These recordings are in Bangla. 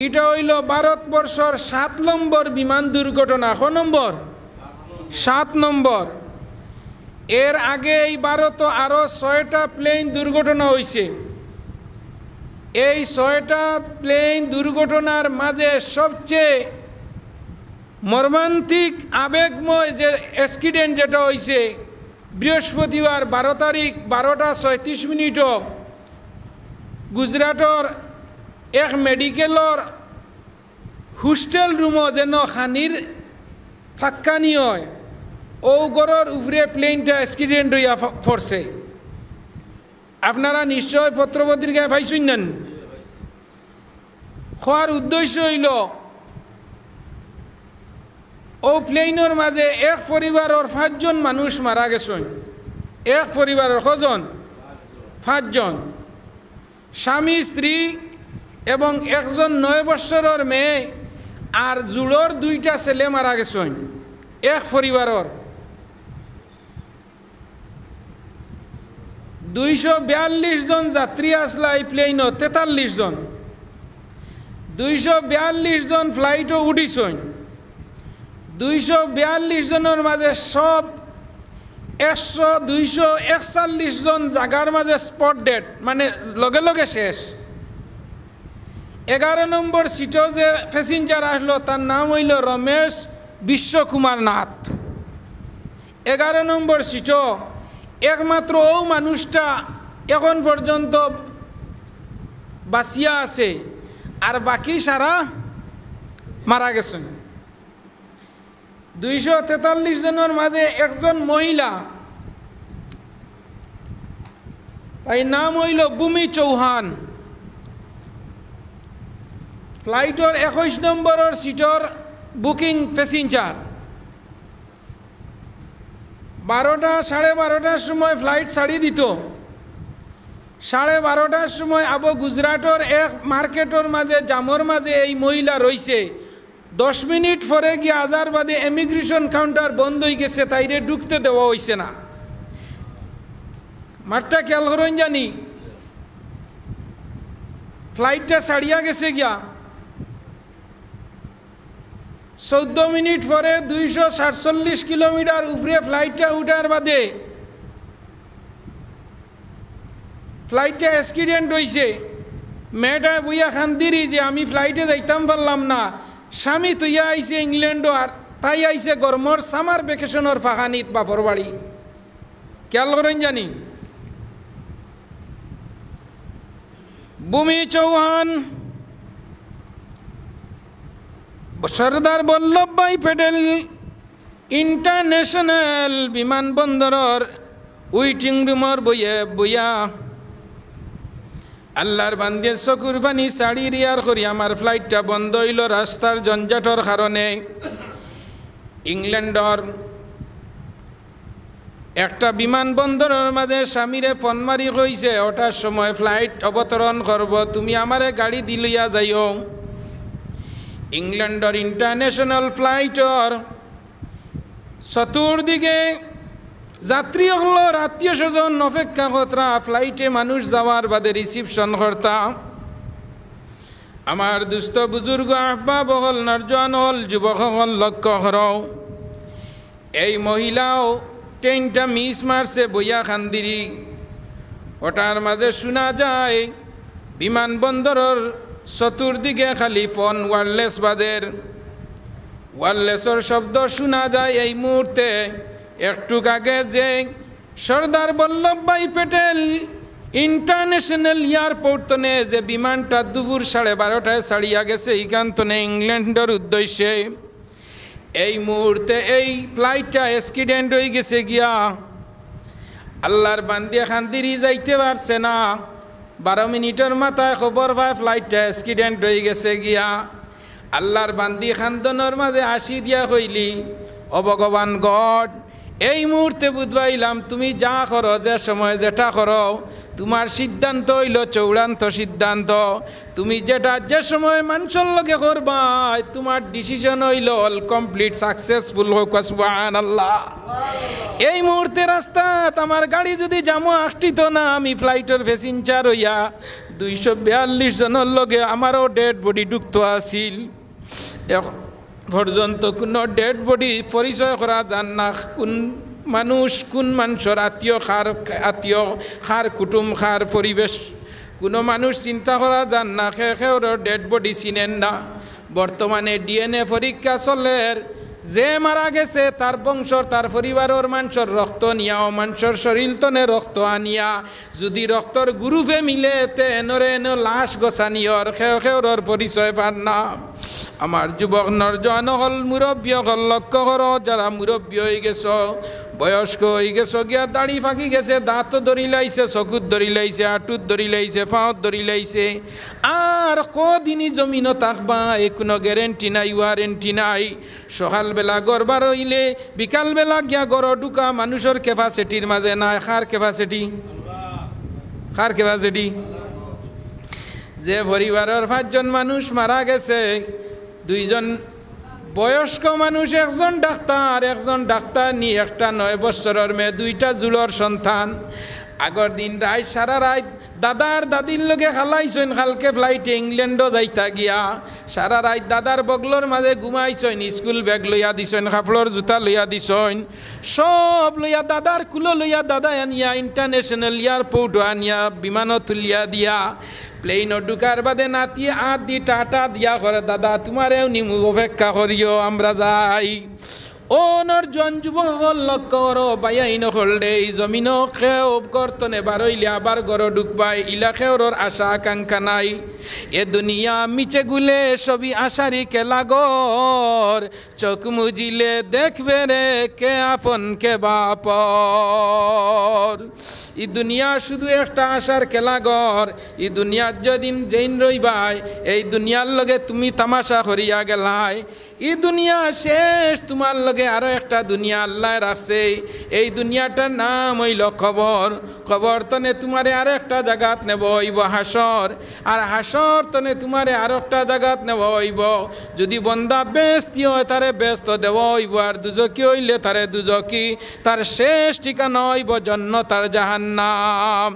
এটা হইল ভারতবর্ষের ৭ নম্বর বিমান দুর্ঘটনা। ক নম্বর? ৭ নম্বর। এর আগে এই ভারত আরও ৬টা প্লেন দুর্ঘটনা হয়েছে। এই ৬টা প্লেন দুর্ঘটনার মাঝে সবচেয়ে মর্মান্তিক আবেগময় যে অ্যাক্সিডেন্ট যেটা হয়েছে বৃহস্পতিবার ১২ তারিখ ১২টা ৩৬ গুজরাটর এক মেডিকেলর হোস্টেল রুমও যেন খানির ফাক্কানি হয় ও গড়ের উপরে প্লেনটা অ্যাক্সিডেন্ট হইয়া পড়ছে। আপনারা নিশ্চয় পত্রপত্রিকায় পাইছেন না। হওয়ার উদ্দেশ্য হইল ও প্লেনের মাঝে এক পরিবারের ৫ জন মানুষ মারা গেছেন। এক পরিবারের কজন? ৫ জন। স্বামী, স্ত্রী এবং একজন ৯ বৎসরের মেয়ে আর জুড়োর 2টা ছেলে মারা গেছেন এক পরিবারের। ২৪২ জন যাত্রী আসলা এই প্লেনও, ৪৩ জন। ২৪২ জন ফ্লাইটও উঠিছেন। ২৪২ জনের মাঝে সব ২৪১ জন জায়গার মাঝে স্পট ডেড, মানে লগে লগে শেষ। 11 নম্বর সিটও যে প্যাসেঞ্জার আসলো তার নাম হইল রমেশ বিশ্বকুমার নাথ। 11 নম্বর সিটও একমাত্র ও মানুষটা এখন পর্যন্ত বাঁচিয়া আছে, আর বাকি সারা মারা গেছেন। ২৪৩ জনের মাঝে একজন মহিলা, তাই নাম হইল বুমি চৌহান। ফ্লাইটর ২১ নম্বরের সিটর বুকিং প্যাসেঞ্জার। ১২টা, ১২:৩০ সময় ফ্লাইট ছাড়ি দিত। ১২:৩০ সময় আবো গুজরাটর এক মার্কেটের মাঝে জামর মাঝে এই মহিলা রইছে। 10 মিনিট পরে গিয়ে আজারবাদে ইমিগ্রেশন কাউন্টার বন্ধ হয়ে গেছে, তাইরে ঢুকতে দেওয়া হয়েছে না। মাঠটা খেয়াল করেন জানি, ফ্লাইটটা ছাড়িয়া গেছে গিয়া 14 মিনিট পরে ২৪৭ কিলোমিটার উপরে ফ্লাইটটা উঠার বাদে ফ্লাইটটা অ্যাক্সিডেন্ট হয়েছে। মেয়েটা বুইয়া খান্দিরি যে আমি ফ্লাইটে যাইতাম পারলাম না, স্বামী তুইয়া আইছে ইংল্যান্ডও, আর তাই আইছে গরমর সামার ভ্যাকেশনের ফাঁকানিত বাপর বাড়ি। খেয়াল করেন জানি। বুমি চৌহান সর্দার বল্লভভাই প্যাটেল ইন্টারন্যাশনাল বিমানবন্দরের উইটিং রুমর বইয়া আল্লাহর বান্দিয়ে চকুর পানি শাড়ি রিয়ার করি আমার ফ্লাইটটা বন্ধ হইল রাস্তার জঞ্জাটর কারণে। ইংল্যান্ডর একটা বিমানবন্দরের মাঝে স্বামীরে ফোন মারি কইছে ওটার সময় ফ্লাইট অবতরণ করব, তুমি আমারে গাড়ি দিলইয়া যাইও। ইংল্যান্ডর ইন্টারন্যাশনাল ফ্লাইটর চতুর্দিকে যাত্রী হল আত্মীয় স্বজন অপেক্ষা কর্তা, ফ্লাইটে মানুষ যাওয়ার বাদে রিসিপশন কর্তা। আমার দুস্থ বুজুর্গ আহবাব হল, নরজওয়ান হল, যুবক হল, লক্ষ্য করো এই মহিলাও ট্রেনটা মিস মারছে বইয়া খান্দিরি। ওটার মাঝে শোনা যায় বিমানবন্দরের চতুর্দিকে খালি ফোন ওয়্যারলেস বাজের, ওয়্যারলেসের শব্দ শোনা যায়। এই মুহূর্তে একটু আগে যে সর্দার বল্লভভাই প্যাটেল ইন্টারন্যাশনাল এয়ারপোর্টনে যে বিমানটা দুপুর 12:30টায় ছাড়িয়া গেছে এইখানতনে ইংল্যান্ডের উদ্দেশ্যে, এই মুহূর্তে এই ফ্লাইটটা অ্যাক্সিডেন্ট হয়ে গেছে গিয়া। আল্লাহর বান্দিয়া খান্দিরি যাইতে পারছে না। 12 মিনিটের মাথায় খবর পায় ফ্লাইটটা অ্যাক্সিডেন্ট হয়ে গেছে গিয়া। আল্লাহর বান্দি খান্দনের মাঝে হাসি দিয়া কইলি, ও ভগবান গড, এই মুহূর্তে বুঝবাইলাম তুমি যা করো, যে সময় যেটা করো, তোমার সিদ্ধান্ত হইল চূড়ান্ত সিদ্ধান্ত। তুমি যেটা যে সময় মানুষের লগে করবা, তোমার ডিসিশন হইল অল কমপ্লিট সাকসেসফুল হোক। সুবহানাল্লাহ। এই মুহূর্তে রাস্তাত আমার গাড়ি যদি জামো আটটিত না, আমি ফ্লাইটের প্যাসেঞ্জার হইয়া 242 জনের লগে আমারও ডেড বডি ঢুকতো আসিল। পর্যন্ত কোনো ডেড বডি পরিচয় করা যান না, কোন মানুষ কোন মানুষের আত্মীয়, খার কুটুম, খার পরিবেশ, কোনো মানুষ চিন্তা করা যান না। খেয়েও ডেড বডি চিনেন না। বর্তমানে ডিএনএ পরীক্ষা চলের, যে মারা গেছে তার বংশর, তার পরিবারের মানুষের রক্ত নিয়া, মানুষের শরীর তনে রক্ত আনিয়া, যদি রক্তর গ্রুপে মিলে এনরে এন লাশ গোছানিয়র খেয়ের পরিচয় পান না। আমার যুবক নরজন হল, মুরব্বী হল, লক্ষ্য করো, যারা মুরব্বী হয়ে গেছ, বয়স্ক হয়ে গেছো, গিয়া দাড়ি ফাঁকি গেছে, দাঁত ধরি লাইছে, চকুত ধরি লাইছে, আঁটুত ধরি লাইছে, পাঁত ধরি লাইছে, আর কদিনই জমিনও থাকবা এ কোনো গ্যারেন্টি নাই, ওয়ারেন্টি নাই। সকালবেলা গড়বার হইলে বিকালবেলা গিয়া গড় ঢুকা মানুষের ক্যাপাসিটির মাঝে নাই। খার ক্যাপাসিটি, খার ক্যাপাসিটি। যে পরিবারের 5 জন মানুষ মারা গেছে, 2 জন বয়স্ক মানুষ, 1 জন ডাক্তার, 1 জন ডাক্তার নি, একটা 9 বছরের মেয়ে, 2টা জুলর সন্তান। আগর দিন রাত সারা রাত দাদার দাদির লগে খালাইছেন, কালকে ফ্লাইটে ইংল্যান্ডও যাইতা গিয়া সারা রাত দাদার বগলোর মাঝে ঘুমাইছেন, স্কুল ব্যাগ লইয়া দিছেন, কাপড়ের জুতা লইয়া দিছেন, সব লইয়া দাদার কুলো লইয়া দাদা আনিয়া ইন্টারন্যাশনাল এয়ারপোর্ট আনিয়া বিমানত তুলিয়া দিয়া প্লেনও ঢুকার বাদে নাতি আত দি টাটা দিয়া করে, দাদা তোমারেও নিমু, অপেক্ষা করিও, আমরা যাই। ও নরজন যুবক লক্ষ্য করো, বাইয়াই নহলডে এই জমিন খেও কর্তনে বারইলে আবার গড় ঢুকবাই, ইলাকেওর আশা আকাঙ্ক্ষা নাই। এ দুনিয়া মিচে গুলে সবই আশারি কেলাগর, চোখ মুজিলে দেখবে রে কে আপন কে বাপর। ই দুনিয়া শুধু একটা আশার খেলাঘর। ই দুনিয়ার যেদিন জৈন রইবাই, এই দুনিয়ার লগে তুমি তামাশা করিয়া গেলাই। ই দুনিয়া শেষ, তোমার লগে আরো একটা দুনিয়া আল্লাহ রাখছে। এই দুনিয়াটার নাম হইল কবর। কবর তনে তোমারে আরো একটা জায়গাত নেব হইব হাসর, আর হাসর তনে তোমারে আরো একটা জায়গাত নেব হইব। যদি বন্দা বেস্তি হয় তারে ব্যস্ত দেব হইব, আর দুজকি হইলে তারে দুজকি। তার শেষ ঠিকানা হইব জান্নাত আর জাহান্নাম।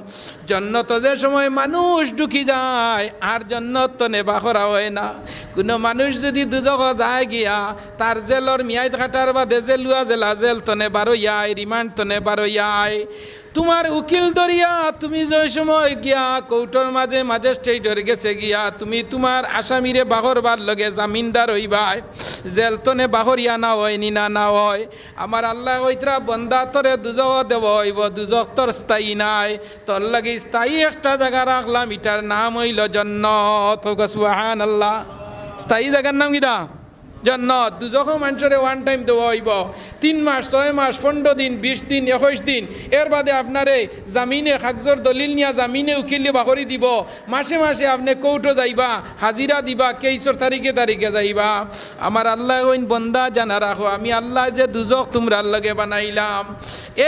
জান্নাত যে সময় মানুষ ঢুকি যায়, আর জান্নাত তো নেবা করা হয় না। কোনো মানুষ যদি দুজক যায় গিয়া, তার জেলর মিয়াদ কাটার বাদে জেলুয়া জেলা জেল তনে বারো যায়, রিমান্ড তনে বারো যায়। তোমার উকিল দরিয়া তুমি যে সময় গিয়া কৌটোর মাঝে ম্যাজিস্ট্রেটর গেছে গিয়া, তুমি তোমার আসামিরে বাহরবার লগে জামিনদার হইবাই। জেল তনে বাহরিয়া না হয়, নিনা না হয়। আমার আল্লাহ কইতরা বন্দা তোরে দুজক দেব হইব, দুজক তোর স্থায়ী নাই, তোর লাগে স্থায়ী একটা জায়গা রাখলাম, এটার নাম হইল জান্নাত। সুবহানাল্লাহ। স্থায়ী জায়গার নাম কিটা? জান্নাত। দুজকও মানুষরে ওয়ান টাইম দেওয়া হইব। 3 মাস, 6 মাস, 15 দিন, 20 দিন, 21 দিন, এর বাদে আপনারে জামিনে কাগজর দলিল নিয়া জামিনে উকিল বাকরি দিব। মাসে মাসে আপনি কৌটো যাইবা, হাজিরা দিবা, কেইসর তারিখে তারিখে যাইবা। আমার আল্লাহ কইন বন্দা জানা রাখো, আমি আল্লাহ যে দুজক তোমরা আল্লাহকে বানাইলাম,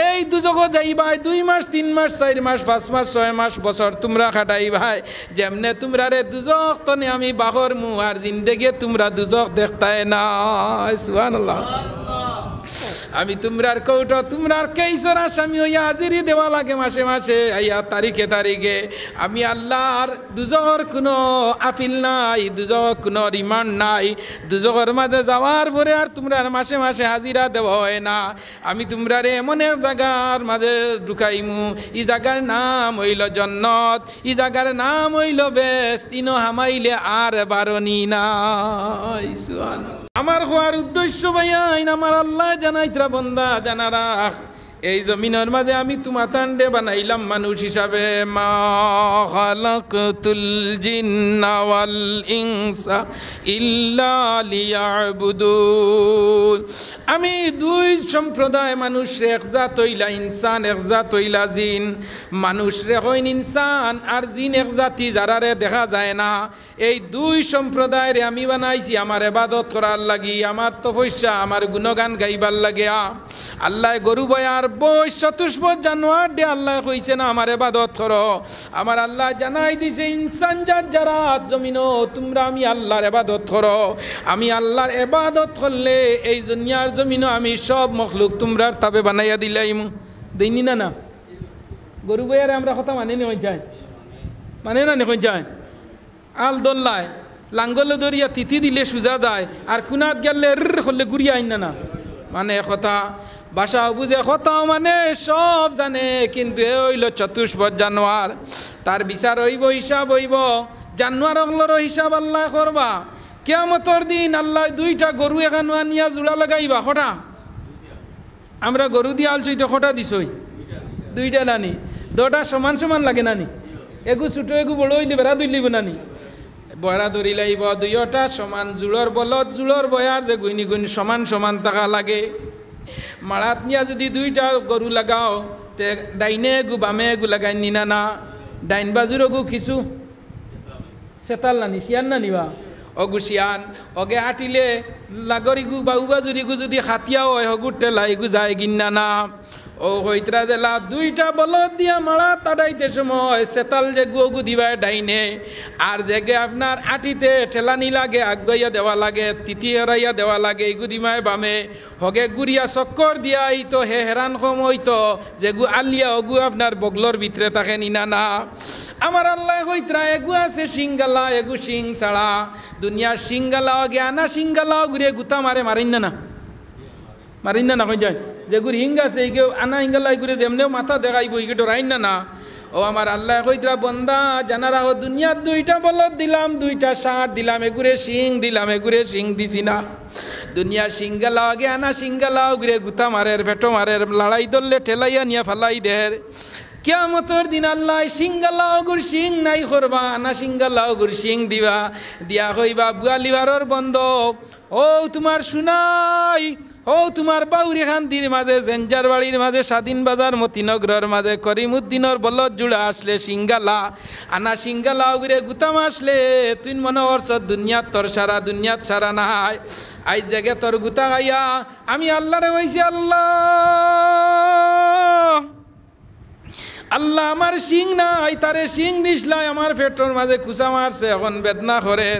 এই দুজকও যাইবাই। 2 মাস, 3 মাস, 4 মাস, 5 মাস, 6 মাস, বছর তোমরা খাটাইবাই। যেমনে তোমরা রে দুজক তনে আমি বাহর মু, আর জিন্দেগে তোমরা দুজক দেখতাই না। সুবহানাল্লাহ। আমি তোমরার কৌটো, তোমরার কেইসর আসামি হইয়া হাজিরি দেওয়া লাগে মাসে মাসে, আইয়া তারিখে তারিখে। আমি আল্লাহর দুজকের কোনো আপিল নাই, দুজক কোনো রিমান্ড নাই। দুজকের মাঝে যাওয়ার পরে আর তোমরার মাসে মাসে হাজিরা দেওয়া হয় না। আমি তোমরারে এমন এক জায়গার মাঝে ঢুকাইমু, ই জায়গার নাম হইল জান্নাত, ই জায়গার নাম হইল বেস্ট। ইনো হামাইলে আর বারণী নাই। সুবহানাল্লাহ। আমার হওয়ার উদ্দেশ্য ভাইয়া আমার আল্লাহ জানাইতরা বন্দা জানা রাখ, এই জমিনের মাঝে আমি তোমার তান্ডে বানাইলাম মানুষ হিসাবে। মা খালাকতুল জিন্না ওয়াল ইনসা ইল্লা লিয়াবুদুন। আমি 2 সম্প্রদায় মানুষ, এক জাত হইলা ইনসান, এক জাত হইলা জিন। মানুষ রে হইন ইনসান, আর জিন এক জাতি যারারে দেখা যায় না। এই 2 সম্প্রদায়ের আমি বানাইছি আমার ইবাদত করার লাগি, আমার তপস্যা, আমার গুণগান গাইবার লাগিয়া। আল্লাহ গরু বয়ার বয়স চতুষ্পদ জানোয়ার দে আল্লাহ কইছে না আমার ইবাদত করো। আমার আল্লাহ জানাই দিছে ইনসান জাত যারা জমিনও তোমরা আমি আল্লাহর ইবাদত করো। আমি আল্লাহর ইবাদত করলে এই দুনিয়ার জমিনও আমি সব মখলুক তোমরার তাবে বানাইয়া দিলাইম। দেইনি না না গরু বয়ারে আমরা কথা মানে নি হয়ে যায় মানে না নি হয়ে যায় আল দোল্লায় লাঙ্গলে দরিয়া তিথি দিলে সুজা যায় আর কুনাত গেলে করলে ঘুরিয়ে আইন না মানে কথা ভাষা বুঝে কথা মানে সব জানে কিন্তু এ হইল চতুষ্পদ জানোয়ার তার বিচার হইব হিসাব হইব জানোয়ার হলরও হিসাব আল্লাহ করবা কিয়ামতর দিন আল্লাহ দুইটা গরু এখান আনিয়া জোড়া লাগাইবা হঠা আমরা গরু দিয়ে আলচইতে হঠা দিছই দুইটা নানি দুটা সমান সমান লাগে নানি এগু ছোট এগু বড় হইলে বেড়া দুইলিব নানি বয়রা ধরি লাইব দুইটা সমান জোড়র বলত জোড়র বয়ার যে গুইনি গুইনি সমান সমান টাকা লাগে মারাত নিয়া যদি দুইটা গরু লাগাও তে ডাইনে গু বামে গু লাগাই নিনা না ডাইন বাজুর গু কিছু সেতাল নানি শিয়ান না নিবা অগু শিয়ান অগে আটিলে লাগরি গু বাউ বাজুরি গু যদি খাতিয়া হয় হগুর টেলা এগু যায় গিন্না না ও হইতরা দেলা দুইটা বলদ দিয়া মারা তাড়াইতে সময় সেতাল যে গু দিবায় ডাইনে আর জেগে আপনার আটিতে ঠেলানি লাগে আগাইয়া দেওয়া লাগে তিথি হরাইয়া দেওয়া লাগে এগু দিমায় বামে হগে গুড়িয়া চক্কর দিয়া তো হে হেরান কম হইতো যেগু আলিয়া অগু আপনার বগলর ভিতরে থাকে নিনা না আমার আল্লাহ হইতরা এগু আছে সিংগালা এগু সিং ছাড়া দুনিয়ার সিংগালা অগে আনা সিংগালা ঘুরে গুতা মারে মারিন না মারিন না হয়ে যায় যেগুর হিং আছে এই আনা হিঙ্গালাই করে যেমনেও মাথা দেখাইব ইগে ডরাইন না ও আমার আল্লাহ কইতরা বন্দা জানারা ও দুনিয়ার দুইটা বলদ দিলাম দুইটা ষাঁড় দিলাম এগুরে সিং দিলাম এগুরে সিং দিছি না দুনিয়ার সিঙ্গালা আগে আনা সিঙ্গালাও ঘুরে গুতা মারের ভেটো মারের লড়াই দললে ঠেলাইয়া নিয়া ফালাই দের কিয়ামতর দিন আল্লাহ সিঙ্গালা অগুর সিং নাই করবা আনা সিঙ্গালা অগুর সিং দিবা দিয়া কইবা বুয়ালিবারর বন্ধ ও তোমার শুনাই ও তোমার বাউরি খান্দির মাঝে জেঞ্জার বাড়ির মাঝে স্বাধীন বাজার মতিনগরের মাঝে করিমুদ্দিনের বলদ জুড়া আসলে সিঙ্গালা আনা সিঙ্গালা ওগুরে গুতাম আসলে তুই মনে করছ দুনিয়াত তোর সারা দুনিয়াত সারা নাই আই জায়গা তোর গুতা গাইয়া আমি আল্লাহরে হইছি আল্লাহ আল্লাহ আমার সিং নাই তারে সিং দিসলাই আমার পেটর মাঝে কুচা মারছে এখন বেদনা করে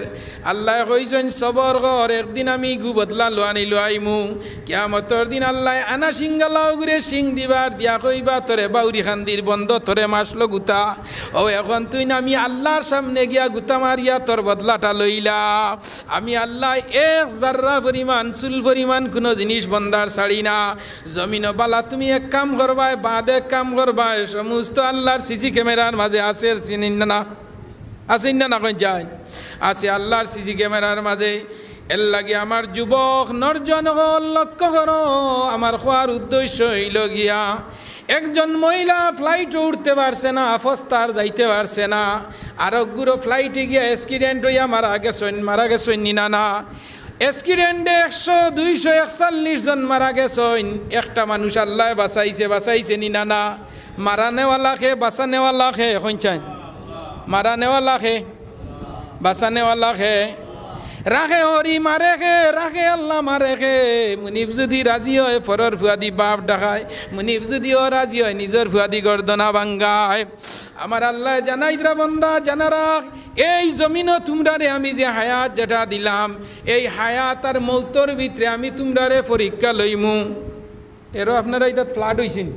আল্লাহ কইছেন সবর কর একদিন আমি গু বদলা লোয়ানি লোয়াইমু কিয়ামতর দিন আল্লাহ আনা সিঙ্গালাও ঘুরে সিং দিবার দিয়া কইবা তোরে বাউরি খান্দির বন্ধ তোরে মাসলো গুতা ও এখন তুই না আমি আল্লাহর সামনে গিয়া গুতা মারিয়া তোর বদলাটা লইলা আমি আল্লাহ এক জাররা পরিমাণ চুল পরিমাণ কোনো জিনিস বন্দার ছাড়ি না জমিন বালা তুমি এক কাম করবাই বাদ এক কাম করবাই সমস্ত আল্লাহর সিসি ক্যামেরার মাঝে আছে না আছে না কই যায় আছে আল্লাহর সিসি ক্যামেরার মাঝে এর লাগে আমার যুবক নরজন লক্ষ্য করো আমার হওয়ার উদ্দেশ্য হইল গিয়া একজন মহিলা ফ্লাইটে উঠতে পারছে না ফস্তার যাইতে পারছে না আর গুরো ফ্লাইটে গিয়া অ্যাক্সিডেন্ট হইয়া মারা গেছেন নিনা না অ্যাক্সিডেন্টে 100 200 41 জন মারা গেছেন একটা মানুষ আল্লাহ বাঁচাইছে নিনা না মারানেওয়ালা খে বাঁচানেওয়ালা খে কইছেন মারানেওয়ালা খে বাঁচানেওয়ালা খে রাখে হরি মারে খে রাখে আল্লাহ মারে খে মুনিব যদি রাজি হয় পরর ফুয়াদি বাপ ডাকায় মুনিব যদিও রাজি হয় নিজের ফুয়াদি গর্দনা ভাঙ্গায় আমার আল্লাহ জানাইদরা বন্দা জানারা এই জমিনও তোমরারে আমি যে হায়াত যেটা দিলাম এই হায়াত আর মৌতর ভিতরে আমি তোমরারে পরীক্ষা লইমু এরও আপনারা এটা ফ্লাড হয়েছেন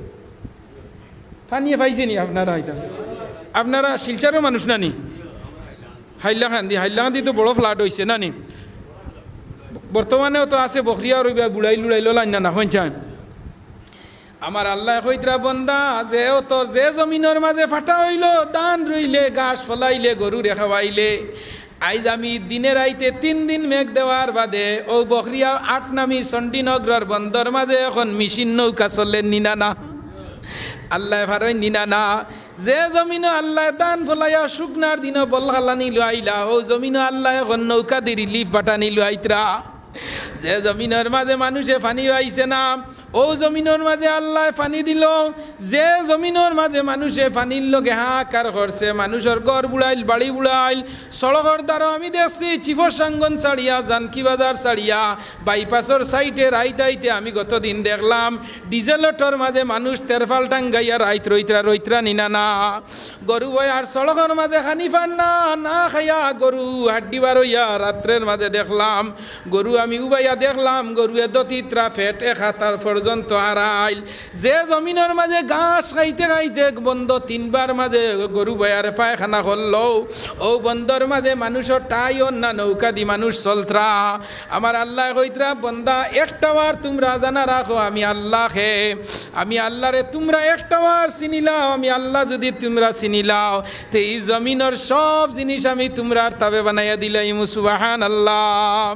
ফানিয়ে পাইছেনি আপনারা এটা আপনারা শিলচারও মানুষ নানি হাইলাকান্দি তো বড় ফ্লাড হয়েছে নানি বর্তমানেও তো আছে বকরিয়া রইবা বুড়াই লুড়াইল লাইন না হইছান আমার আল্লাহ কইতরা বন্দা যেও তো যে জমিনের মাঝে ফাটা হইল দান রইলে ঘাস ফলাইলে গরু রেখাবাইলে আইজ আমি দিনে রাইতে 3 দিন মেঘ দেওয়ার বাদে ও বকরিয়া 8 নামি চণ্ডীনগরের বন্দর মাঝে এখন মেশিন নৌকা চললেন নিনা না আল্লাহ ভারই নিনা না যে জমিন আল্লাহ দান ফলাইয়া শুকনার দিন বলখালা নিল আইলা ও জমিন আল্লাহ এখন নৌকা দি রিলিফ বাটা নিল আইতরা যে জমিনের মাঝে মানুষে পানি পাইছে না ও জমিনের মাঝে আল্লাহ পানি দিল। যে জমিনের মাঝে মানুষে পানির লগে হাহাকার করছে, মানুষের ঘর বুড়াইল, বাড়ি বুড়াইল, সড়কের দ্বারা আমি দেখছি চিফর সাঙ্গন ছাড়িয়া, জানকি বাজার ছাড়িয়া, বাইপাসের সাইডে রাইত আইতে আমি গতদিন দেখলাম ডিজেলটর মাঝে মানুষ তেরফাল টাঙ্গাইয়া রাইত রইতরা নিনা না গরু বই আর সড়কের মাঝে খানি পান না না খাইয়া গরু হাড্ডি বার হইয়া রাত্রের মাঝে দেখলাম গরু আমি উবাইয়া দেখলাম গরুয়ে দতিত্রা ফেট এক হাতার পর্যন্ত হারাইল। যে জমিনের মাঝে ঘাস খাইতে খাইতে বন্ধ তিনবার মাঝে গরু বয়ারে পায়খানা করলো, ও বন্দর মাঝে মানুষের টাই না নৌকা দি মানুষ চলত্রা। আমার আল্লাহ কইতরা বন্দা একটাবার তোমরা জানা রাখো আমি আল্লাহ হে, আমি আল্লাহরে তোমরা একটাবার চিনিলাও, আমি আল্লাহ যদি তোমরা চিনিলাও তো এই জমিনের সব জিনিস আমি তোমরার তাবে বানাইয়া দিলাম। সুবহানাল্লাহ।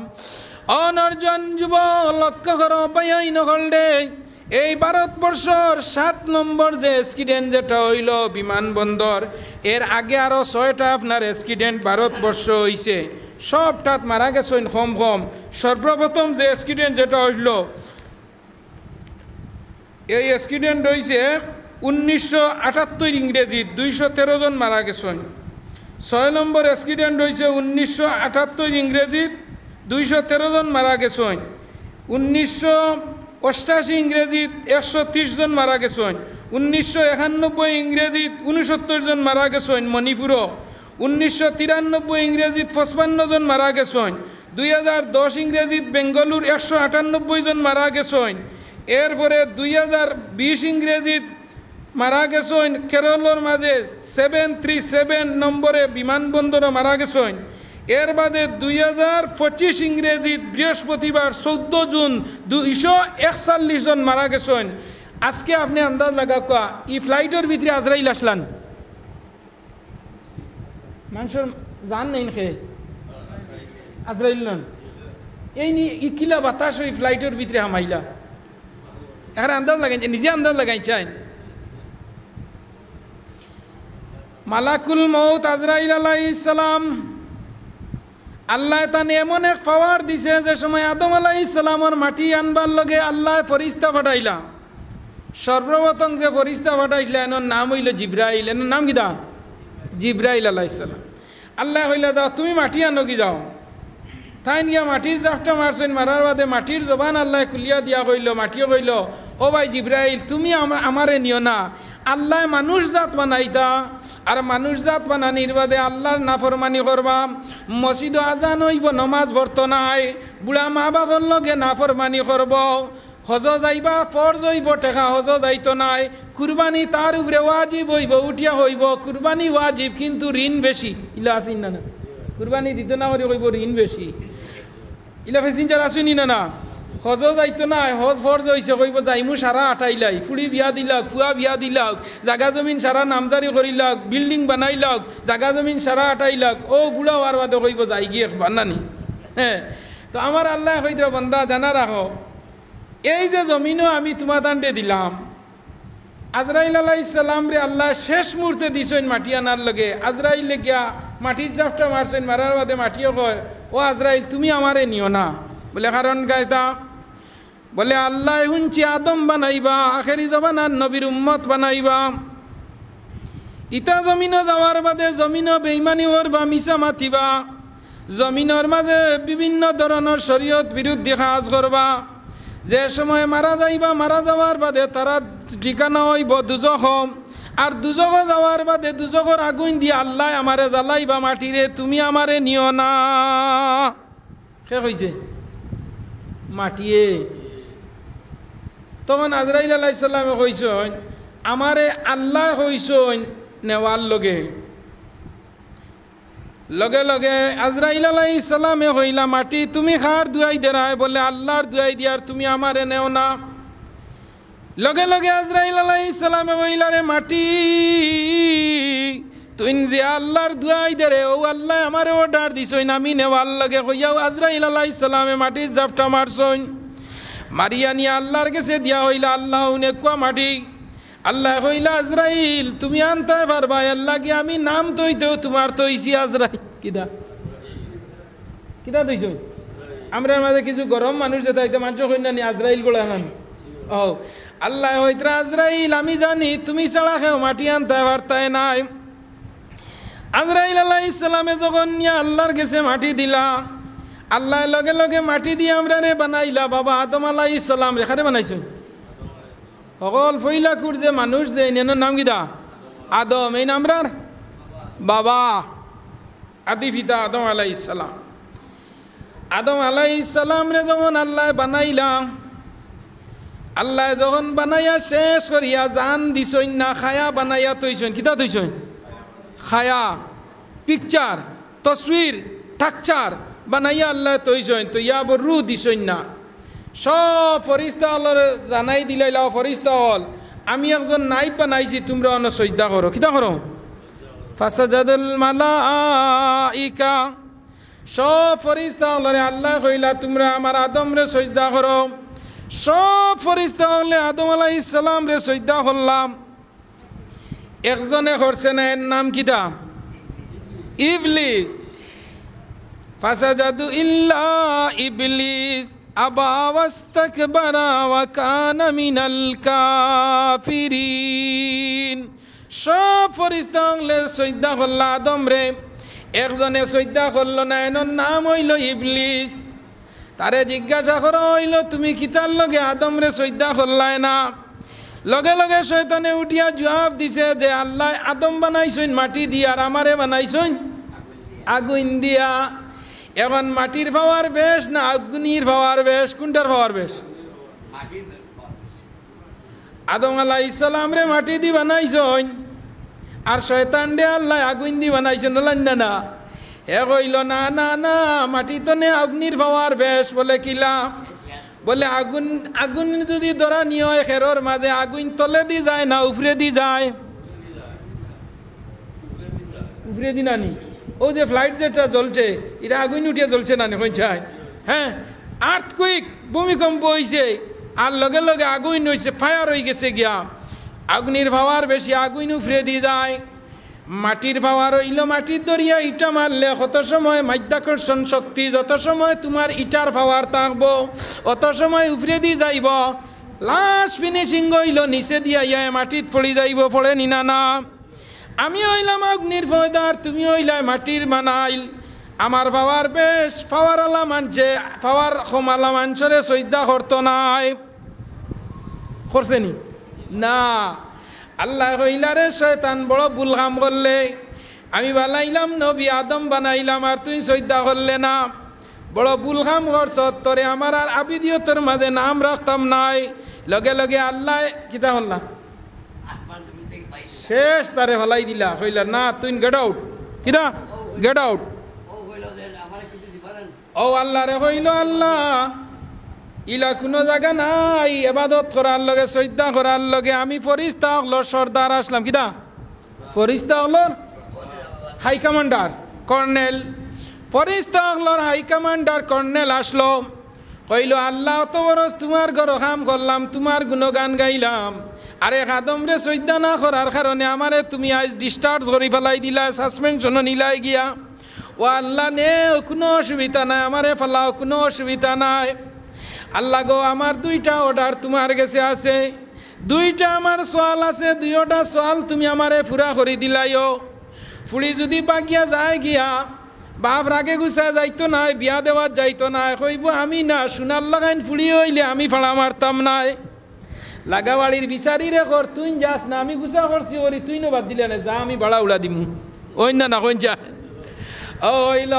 অনর্জন যুব লক্ষ্য করো পাই নকল দে এই ভারতবর্ষর 7 নম্বর যে অ্যাক্সিডেন্ট যেটা হইল বিমানবন্দর, এর আগে আরও 6টা আপনার অ্যাক্সিডেন্ট ভারতবর্ষ হইছে, সবটাত মারা গেছেন কম কম। সর্বপ্রথম যে অ্যাক্সিডেন্ট যেটা হইল এই অ্যাক্সিডেন্ট হয়েছে 1978 ইংরেজিত 213 জন মারা গেছেন। 6 নম্বর অ্যাক্সিডেন্ট হয়েছে 1978 ইংরেজিত 213 জন মারা গেছেন। 1988 ইংরেজিত 130 জন মারা গেছেন। 1991 ইংরেজিত 69 জন মারা গেছেন মণিপুরও। 1993 ইংরেজিত 55 জন মারা গেছেন। 2010 ইংরেজিত বেঙ্গালুর 198 জন মারা গেছেন। এরপরে 2020 ইংরেজিত মারা গেছেন কেরলের মাঝে 737 নম্বরে বিমানবন্দরে মারা গেছেন। এর বাদে 2025 ইংরেজিত বৃহস্পতিবার 14 জুন 241 জন মারা গেছেন। আজকে আপনি আন্দাজ লাগা কোয়া এই ফ্লাইটের ভিতরে আজরাইল আসলান মানুষের জান নেই খে আজরাইল নন এই কিলা বাতাস ওই ফ্লাইটের ভিতরে হামাইলা এখন আন্দাজ লাগাইছে, নিজে আন্দাজ লাগাইছেন। মালাকুল মউত আজরাইল আলাইহিস সালাম আল্লাহ তানে এমন এক পাওয়ার দিছে যে সময় আদম আলাইহিস সালামের মাটি আনবার লগে আল্লাহ ফরিস্তা পাঠাইলা। সর্বপ্রথম যে ফরিস্তা পাঠাইলা এর নাম হইল জিব্রাইল। এর নাম কি দা? জিব্রাইল আলাইহিস সালাম। আল্লাহ হইলা যাও তুমি মাটি আনো কি যাও, তাই নিয়ে মাটির জাফটা মারছেন, মারার বাদে মাটির জবান আল্লাহ খুলিয়া দিয়া কইল, মাটিও কইল ও ভাই জিব্রাইল তুমি আমারে নিও না, আল্লাহ মানুষ জাত বানাইতা আর মানুষ জাত বানানির বাদে আল্লাহর নাফরমানি করবা, মসজিদ আজান হইব নমাজ ভরত নাই, বুড়া মা বাবার লগে নাফরমানি করব, হজ যাইবা ফরজ হইব টেকা হজ যাইতো নাই, কুরবানি তার উপরে ওয়াজিব হইব উঠিয়া হইব, কুরবানি ওয়াজিব কিন্তু ঋণ বেশি, ইলা আসিন না না কুরবানি দিত না হইব ঋণ বেশি, ইলা ফেসিনজার আসুনি না না হজ যাইতো না, হজ ফরজ হয়েছে কইব যাইমু সারা আটাইলাই, ফুড়ি বিয়া দিলাক, ফুয়া বিয়া দিলাক, জাগা জমিন সারা নামজারি করিলাক, বিল্ডিং বানাইলাক, জাগা জমিন সারা আটাইলাক, ও বুড়া হওয়ার বাদে কইব যাই গিয়ে বানানি। হ্যাঁ, তো আমার আল্লাহ কইরা বান্দা জানা রাখো এই যে জমিনও আমি তোমার দান্ডে দিলাম, আজরাইল আলাইহিস সালাম রে আল্লাহ শেষ মুহূর্তে দিছেন মাটি আনার লগে, আজরাইল গিয়া মাটির জাফটা মারছেন, মারার বাদে মাটিও কয় ও আজরাইল তুমি আমারে নিও না, বলে কারণ গাইতা বলে আল্লাহ শুনছি আদম বানাইবা, আখেরি জবানার নবীর উম্মত বানাইবা, ইটা জমিনও যাওয়ার বাদে জমিনও বেইমানি করবা, মিছা মাতিবা, জমিনের মাঝে বিভিন্ন ধরনের শরীয়ত বিরুদ্ধে কাজ করবা, যে সময় মারা যাইবা মারা যাওয়ার বাদে তারা ঠিকানা হইব দুজখ, আর দুজখ যাওয়ার বাদে দুজখর আগুন দিয়ে আল্লাহ আমারে জ্বালাইবা মাটিরে, তুমি আমারে নিও না। কে কইছে? মাটিয়ে। তখন আজরাইল আলাইহিস সালামে কইছেন আমারে আল্লাহ কইছেন নেওয়ার লগে লগে লগে আজরাইল আলাইহিস সালামে কইলা মাটি তুমি খার দুয়াই দেরায়, বলে আল্লাহর দুয়াই দিয়ার তুমি আমারে নেও না। লগে লগে আজরাইল আলাইহিস সালামে কইলা রে মাটি তুই যে আল্লাহর দুয়াই দেরে ও আল্লাহ আমারে অর্ডার দিছইন আমি নেওয়ার লগে কইয়াও আজরাইল আলাইহিস সালামে মাটির জাফটা মারছইন, মারিয়া নিয়ে আল্লাহর কাছে দিয়া হইলা আল্লাহ উনে কুয়া মাটি, আল্লাহ কইলা আজরাইল তুমি আনতে পারবা, আল্লাহ কি আমি নাম তৈতেও তোমার তৈছি আজরাইল কিদা কিদা তৈছ আমরা মাঝে কিছু গরম মানুষ যেটা একটা মানুষ কইনা নি আজরাইল গোলা নানি ও আল্লাহ হইতরা আজরাইল আমি জানি তুমি ছাড়া কেউ মাটি আনতে পারতাই নাই। আজরাইল আলাইহিস সালামে যখন নিয়ে আল্লাহর কাছে মাটি দিলা, আল্লাহ লগে লগে মাটি দিয়ে আমরা রে বানাইলা বাবা আদম আলাইহিস সালাম রেখারে বানাইছো। সকল ফইলাকুর যে মানুষ যে এনার নাম কিদা আদম, এই নামরার বাবা আদি পিতা আদম আলাইহিস সালাম। আদম আলাইহিস সালাম রে যখন আল্লাহ বানাইলাম, আল্লাহ যখন বানাইয়া শেষ করিয়া জান দিছইন না খায়া বানাইয়া তৈছইন। কিতা তৈছইন? খায়া পিকচার তসবির ঠাকচার বানাইয়া আল্লাহ তৈছইন। তো ইয়া বরু দিছইন না। সব ফরিস্তা হলর জানাই দিলাইলাও ফরিস্তা হল আমি একজন নাইব বানাইছি, তোমরা অন্য সজদা করো। কিতা করো? ফাসাজাদুল মালাইকা, সব ফরিস্তা হলরে আল্লাহ কইলা তোমরা আমার আদম রে সজদা করো। সব ফরিস্তা হলে আদম আলাইহিস সালাম রে সজদা করলাম। একজনে করছে না, এর নাম কিতা? ইবলিস। ফাসাজাদু ইল্লা ইবলিস আবা ওয়াস্তাকবারা ওয়া কানা মিনাল কাফিরিন। সব ফরিস্তা হলে সজদা করলা আদম রে, একজনে সজদা করলো না, এর নাম হইল ইবলিস। তারে জিজ্ঞাসা করা হইল তুমি কিতার লগে আদম রে সজদা করলাই না? লগে লগে শয়তানে উঠিয়া জবাব দিছে যে আল্লাহ আদম বানাইছেন মাটি দিয়া আর আমারে বানাইছেন আগুন দিয়া। এখন মাটির পাওয়ার বেশ না আগুনির পাওয়ার বেশ? কোনটার পাওয়ার বেশ? আদম আলাইহিস সালাম রে মাটি দি বানাইছেন আর শয়তান রে আল্লাহ আগুন দি বানাইছেন না না। হে কইল না না না মাটি তো নে অগ্নির পাওয়ার বেশ। বলে কিলা? বলে আগুন আগুন যদি ধরা নিয়ে হয় খেরোর মাঝে আগুন তলে দি যায় না উপরে দি যায়? উপরে দি নানি। ও যে ফ্লাইট যেটা জ্বলছে এটা আগুন উঠিয়ে জ্বলছে না কই যায়? হ্যাঁ, আর্থকুইক ভূমিকম্প হয়েছে আর লগে লগে আগুন হয়েছে, ফায়ার হয়ে গেছে গিয়া। আগুনের পাওয়ার বেশি, আগুন উপরে দি যায়। মাটির পাওয়ার হইল মাটির দরিয়া ইটা মারলে কত সময় মাধ্যাকর্ষণ শক্তি, যত সময় তোমার ইটার পাওয়ার থাকবো অত সময় উপরে দিয়ে যাইব। লাস্ট ফিনিশিং হইল নিচে দিয়া ইয়া মাটিত পড়ি যাইব, পড়ে নিনা না। আমি হইলাম অগ্নির ফয়দার, তুমি হইলাই মাটির মানাইল। আমার পাওয়ার বেশ, পাওয়ার আলা মানছে, পাওয়ার কমালা মানছরে সজদা করতো নাই। করছে নি? না। আল্লাহ কইলারে শয়তান বড় ভুল কাম করলে, আমি বানাইলাম নবী আদম বানাইলাম আর তুই সজদা করলে না, বড় ভুল কাম করছ। তোরে আমার আর আবিদিয়তর মাঝে নাম রাখতাম নাই। লগে লগে আল্লাহ কিতা হল্লা শেষ তারে ফলাই দিলা। কইলা না তুই গেট আউট। কিতা গেট আউট? ও আল্লাহ রে কইল আল্লাহ ইলা কোনো জায়গা নাই এবাদত করার লগে সজদা করার লগে। আমি ফরিস্তা হলর সর্দার আসলাম। কিতা? ফরিস্তা হলর হাই কমান্ডার কর্নেল। ফরিস্তা হলর হাই কমান্ডার কর্নেল আসলো। কইল আল্লাহ অত বরস তোমার ঘর কাম করলাম, তোমার গুণগান গাইলাম, আরে আদম রে সজদা না করার কারণে আমারে তুমি আজ ডিসচার্জ করে ফেলাই দিলা, সাসপেনশন নিলাই গিয়া। ও আল্লাহ নে কোনো অসুবিধা নাই, আমারে ফেলাও, কোনো অসুবিধা নাই। আল্লাহ গো আমার দুইটা অর্ডার তোমার কাছে আছে, দুইটা আমার সোয়াল আছে, দুইটা সোয়াল তুমি আমারে পুরা করে দিলাইও। ফুড়ি যদি বাগিয়া যায় গিয়া বাপ রাগে গুছা যাইতো নাই, বিয়া দেওয়ার যাইতো নাই, কইব আমি না সোনার লাগাইন ফুড়ি হইলে আমি ফাড়া মারতাম নাই। লাগাবাড়ির বিচারি রে কর, তুই যাস না, আমি গুছা করছি ওরি, তুই নো বাদ দিলে না, যা আমি ভাড়া উড়া দিমু। ওই না না কইন যা ওইল।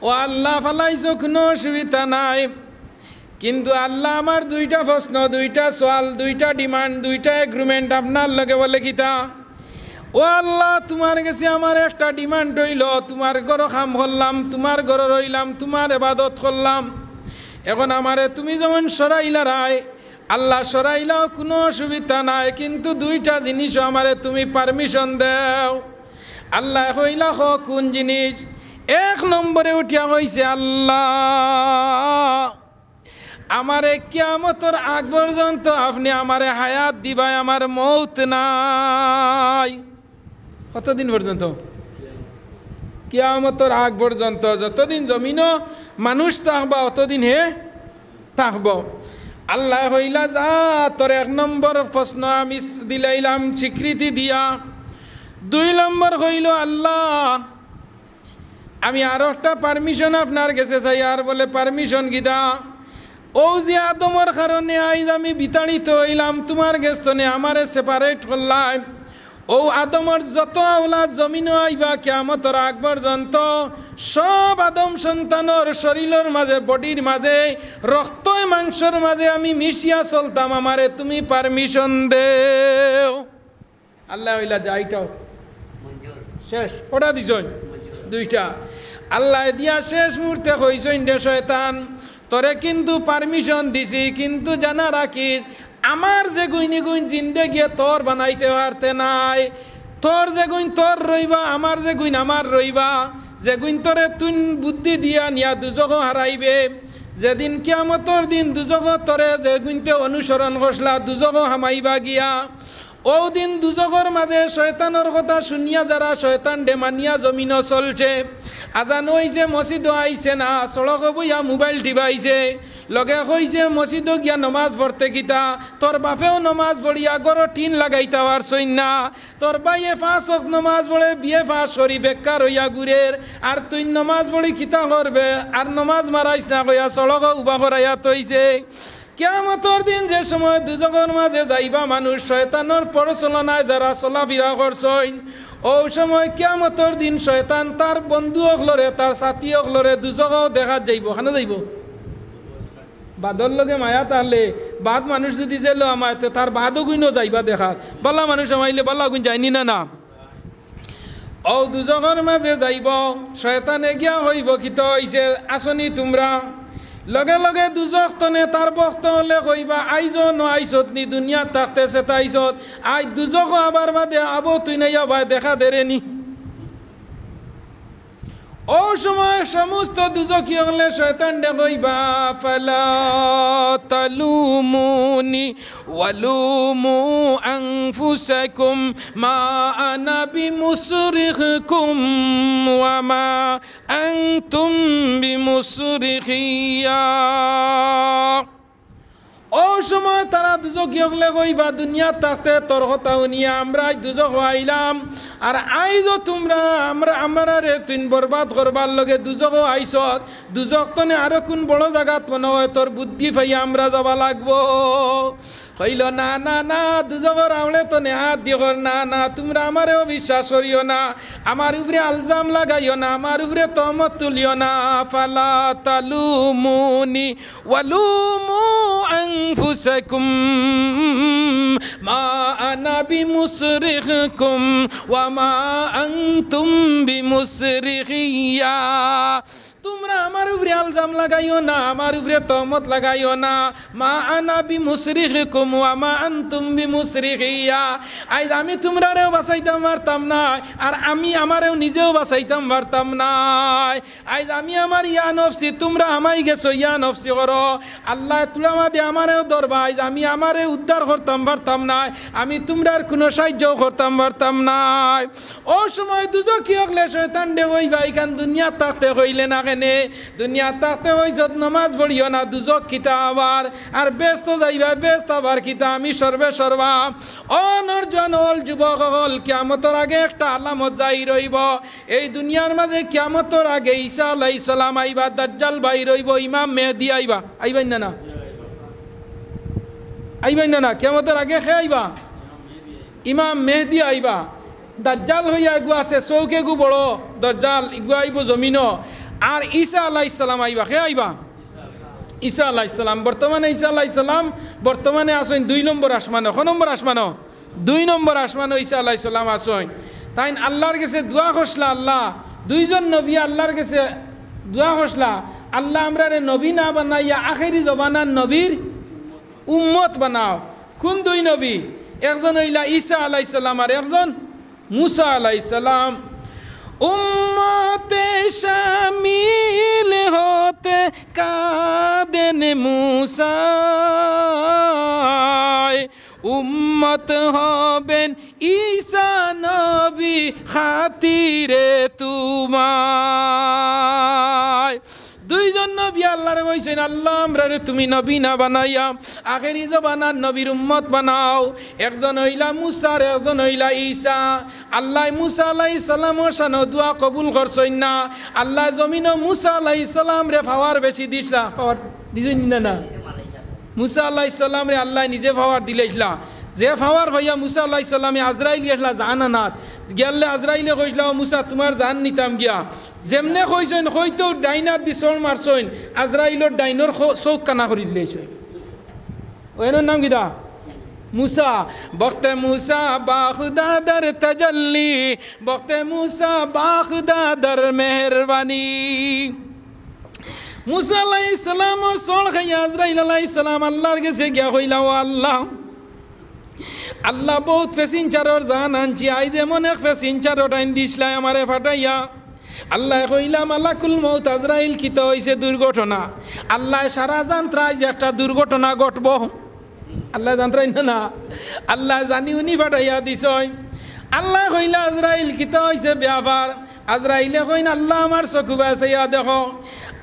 ও আল্লাহ ফালাইছ, কোনো অসুবিধা নাই। কিন্তু আল্লাহ আমার দুইটা প্রশ্ন, দুইটা সোয়াল, দুইটা ডিমান্ড, দুইটা এগ্রিমেন্ট আপনার লগে। বলে কিতা? ও আল্লাহ তোমার কাছে আমার একটা ডিমান্ড হইল, তোমার ঘর কাম করলাম, তোমার ঘর রইলাম, তোমার এবাদত করলাম, এখন আমারে তুমি যেমন সরাইলা রায় আল্লাহ সরাইলাও, কোনো অসুবিধা নাই, কিন্তু দুইটা জিনিসও আমারে তুমি পারমিশন দেও। আল্লাহ কইলা হ কোন জিনিস? এক নম্বরে উঠিয়া হইছে আল্লাহ আমারে কিয়ামতের আগ পর্যন্ত আপনি আমারে হায়াত দিবাই, আমার মৌত নাই। কতদিন পর্যন্ত? কিয়ামতর আগ পর্যন্ত যতদিন জমিনও মানুষ থাকবা অতদিন হে থাকব। আল্লাহ হইলা যা তোর 1 নম্বর প্রশ্ন আমি দিলাইলাম স্বীকৃতি দিয়া। 2 নম্বর হইল আল্লাহ আমি আরো একটা পারমিশন আপনার কাছে চাই। আর বলে পারমিশন গিদা ও যে আদমর কারণে আইজ আমি বিতাড়িত হইলাম তোমার গেস্তনে আমারে সেপারেট করলাম। ও আদমর যত আওলাদ জমিনও আইবা কিয়ামতর আগ পর্যন্ত সব আদম সন্তানর শরীরের মাঝে বডির মাঝে রক্ত মাংসর মাঝে আমি মিশিয়া চলতাম, আমারে তুমি পারমিশন দেও। আল্লাহ হইলা যাইটাও শেষ ওটা দিছই 2টা। আল্লাহ দিয়া শেষ মুহূর্তে কইছইন রে শয়তান তোরে কিন্তু পারমিশন দিছি, কিন্তু জানা রাখিস আমার যে গুইনি গুইন জিন্দেগি তোর বানাইতে পারতে নাই। তোর যে গুইন তোর রইবা, আমার যে গুইন আমার রইবা। যে গুইন তোরে তুই বুদ্ধি দিয়া নিয়া দুজক হারাইবে। যেদিন কিয়ামতর দিন দুজক তোরে যে গুইনতে অনুসরণ করলা দুজক হামাইবা গিয়া। ও দিন দুজকর মাঝে শয়তানের কথা শুনিয়া যারা শয়তান ডেমানিয়া জমিন চলছে, আজান হইছে মসজিদ আইছে না, সড়ক বইয়া মোবাইল টিপাইছে, লগে কইছে মসজিদ গিয়া নমাজ পড়তে গীতা। তোর বাপেও নমাজ পড়িয়া গড় টিন লাগাইতে পারছই না। তোর বাইয়ে 5 ওয়াক্ত নমাজ পড়ে বিয়ে পাস করি বেকার হইয়া ঘুরের, আর তুই নমাজ পড়ি কিতা করবে আর নমাজ মারাইস না কইয়া সড়ক উবা করাইয়া তৈছে। কিয়ামতর দিন যে সময় দুজকের মাঝে যাইবা মানুষ শয়তানের পরচলনায় যারা চলাফেরা করছইন, ও সময় কিয়ামতর দিন শয়তান তার বন্ধু অকলরে তার সাথী অকলরে দুজকেও দেখা যাইব। খানে যাইব বাদর লগে মায়া তাহলে বাদ মানুষ যদি যেলো আমায় তার বাদও গুইনও যাইবা দেখা। বালা মানুষ আমাইলে বালা গুইন যায়নি না না। ও দুজকের মাঝে যাইব শয়তানে গিয়া হইব কিত হইছে আসনি তোমরা। লগে লগে দুজক তনে তার বক্ত হলে কইবা আইজ ন আইসত নি দুনিয়া থাকতেছে তাইছত আই দুজক আবার বাদে আবো তুই নাই ভাই দেখা দেরেনি। ও সময় সমস্ত দুজকি হলে শয়তান ডে কইবা ফালা তালুমুনি ওয়ালুমু আনফুসাকুম মা আনা বিমুসরিখকুম ওয়া মা আনতুম বিমুসরিখিয়া। ও সময় তারা দুজক হলে কইবা দুনিয়া থাকতে তোর কথা নিয়ে আমরা দুজক আইলাম, আর আইজ তোমরা আমরা রে তুই বরবাদ করবার লগে দুজক আইসত। দুজক তনে আরো কোন বড় জায়গাত মনে হয় তোর বুদ্ধি পাইয়া আমরা যাবা লাগবো। কইল না না না দুজকর আওলে তো হাত দিও না না, তোমরা আমারেও বিশ্বাস করিও না, আমার উপরে আলজাম লাগাইও না, আমার উপরে তহমত তুলিও না। ফালা তালুমুনি ওয়ালুমু আনফুসাকুম মা আনা বিমুসরিখকুম ওয়া মা আনতুম বিমুসরিখিয়া। তোমরা আমার উপরে আলজাম লাগাইও না, আমার উপরে তহমত লাগাইও না। মা আনা বিমুসরিখকুম ওয়া মা আনতুম বিমুসরিখিয়া। আজ আমি তোমরারেও বাঁচাইতাম পারতাম না, আর আমি আমারেও নিজেও বাঁচাইতাম পারতাম না। আজ আমি আমার ইয়া নফসি, তোমরা আমাই গেছো ইয়া নফসি করো। আল্লাহ তোমরা মাদে আমারেও ধরবা, আজ আমি আমারে উদ্ধার করতাম পারতাম না, আমি তোমরার কোনো সাহায্যও করতাম পারতাম না। ও সময় দুজকি হলে শয়তান ডে হইবা এখান দুনিয়া থাকতে হইলে না কেনে, দুনিয়া থাকতে হইছত নমাজ পড়িও না দুজক কিতা আবার, আর ব্যস্ত যাইবা ব্যস্ত আবার কিতা আমি সর্বে সর্বা। ও নরজন হল যুবক হল কিয়ামতর আগে একটা আলামত যাই রইব। এই দুনিয়ার মাঝে কিয়ামতর আগে ঈসা আলাইহিস সালাম আইবা, দাজ্জাল বাই রইব, ইমাম মেহেদি আইবা। আইবাই না না আইবাই না না কিয়ামতর আগে খে আইবা ইমাম মেহেদি আইবা। দাজ্জাল হইয়া এগু আছে চৌকে গু বড় দাজ্জাল ইগু আইব জমিন। আর ঈসা আলাইহিস সালাম আইবা খে আইবা ঈসা আলাইহিস সালাম। বর্তমানে ঈসা আলাইহিস সালাম বর্তমানে আসেন 2 নম্বর আসমানো। ক নম্বর আসমানো? 2 নম্বর আসমানো ঈসা আলাইহিস সালাম আসেন। তাই আল্লাহর কাছে দোয়া করছলা, আল্লাহ 2 জন নবী আল্লাহর কাছে দোয়া করছলা, আল্লাহ আমরারে নবী না বানাইয়া আখেরি জবানার নবীর উম্মত বানাও। কোন 2 নবী? একজন হইলা ঈসা আলাইহিস সালাম আর একজন মুসা আলাইহিস সালাম। উম্মতে শামিল হতে কাদেন মুসা, উম্মত হবেন ঈসা নবী খাতিরে তোমায় দুইজন নবী আল্লাহরে কইছেন আল্লাহ আমরারে তুমি নবী না বানাইয়া আখেরি জবানার নবীর উম্মত বানাও একজন হইলা মুসা আর একজন হইলা ঈসা আল্লাহ মুসা আলাইহিস সালামের শানে দোয়া কবুল করছেন না আল্লাহ জমিনও মুসা আলাইহিস সালাম রে পাওয়ার বেশি দিছলা পাওয়ার দিছেন না মুসা আলাইহিস সালাম রে আল্লাহ নিজে পাওয়ার দিলেছলা যে পাওয়ার ভাইয়া মুসা আলাইহিস সালামে আজরাইল গেছলা জানানাত গেলে আজরাইলে কইছলা মুসা তোমার জান নিতাম গিয়া যেমনে কইছেন হয়তো ডাইনার দি সোল মারছেন আজরাইলর ডাইনর চৌক কানা করি দিলেছেন ওইনার নাম কিটা মুসা বক্তে মুসা বাখুদা দর তাজাল্লি বক্তে মুসা বাখুদা দর মেহরবানি মুসা আলাইহিস সালামর সোল খাইয়া আজরাইল আলাইহিস সালাম আল্লাহর কাছে গিয়া কইলা ও আল্লাহ আল্লাহ বহুত পেসেঞ্জারর জান আনছি আই যেমন এক পেসেঞ্জার টাইম দিছলাই আমারে ফাটাইয়া আল্লাহ কইলা মালাকুল মউত আজরাইল কি তো হইছে দুর্ঘটনা আল্লাহ সারা জানত্রাই যে একটা দুর্ঘটনা ঘটব আল্লাহ জানত্রাই না আল্লাহ জানি উনি ফাটাইয়া দিছই আল্লাহ কইলা আজরাইল কি তো হইছে ব্যাপার আজরাইলে কইন আল্লাহ আমার চকু বাসাইয়া দেখো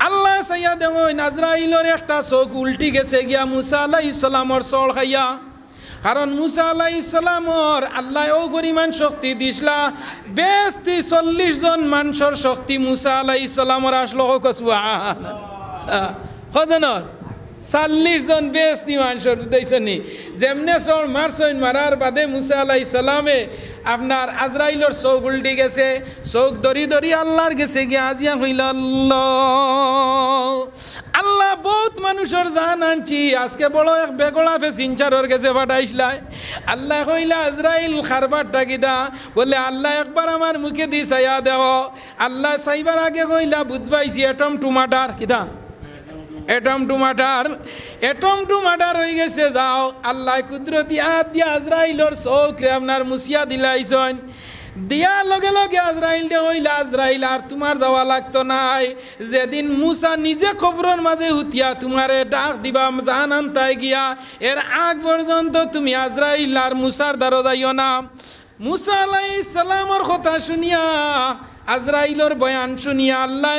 আল্লাহ সাইয়া দেখো আজরাইলর একটা চোখ উল্টি গেছে গিয়া মুসা আলাইহিস সালামর চল খাইয়া কারণ মুসা আলাইহিস সালামর আল্লাহ ও পরিমাণ শক্তি দিছলা বেশি 40 জন মানুষের শক্তি মুসা আলাইহিস সালামর আসলো সুবহানাল্লাহ হজনর 40 জন বেশি মানুষের উদ্দেশ্যনি যেমনে সর মারছেন মারার বাদে মুসা আলাইহিস সালামে আপনার আজরাইলর চোখ উল্টি গেছে চোখ দরি দরি আল্লাহর গেছে গিয়ে আজিয়া হইল আল্লাহ আল্লাহ বহুত মানুষের জান আনছি আজকে বড় এক বেগড়া পেসেঞ্জারের কাছে পাঠাইছলাই আল্লাহ কইলা আজরাইল খারবার টাকিদা বলে আল্লাহ একবার আমার মুখে দি চাইয়া দেও আল্লাহ চাইবার আগে কইলা বুধবাইছি এটম টুমাটার কিতা এটম টুমাটার হয়ে গেছে যাও আল্লাহ কুদরতি হাত দিয়া আজরাইলর চৌকরে আপনার মুসিয়া দিলাইছেন দিয়া লগে লগে আজরাইল দে হইলা আজরাইল আর তোমার যাওয়া লাগতো নাই যেদিন মুসা নিজে কবরের মাঝে হুতিয়া তোমারে ডাক দিবা জান আনতাই গিয়া এর আগ পর্যন্ত তুমি আজরাইল আর মুসার দ্বারা যাইও না মুসা আলাইহিস সালামর কথা শুনিয়া আজরাইলর বয়ান শুনিয়া আল্লাহ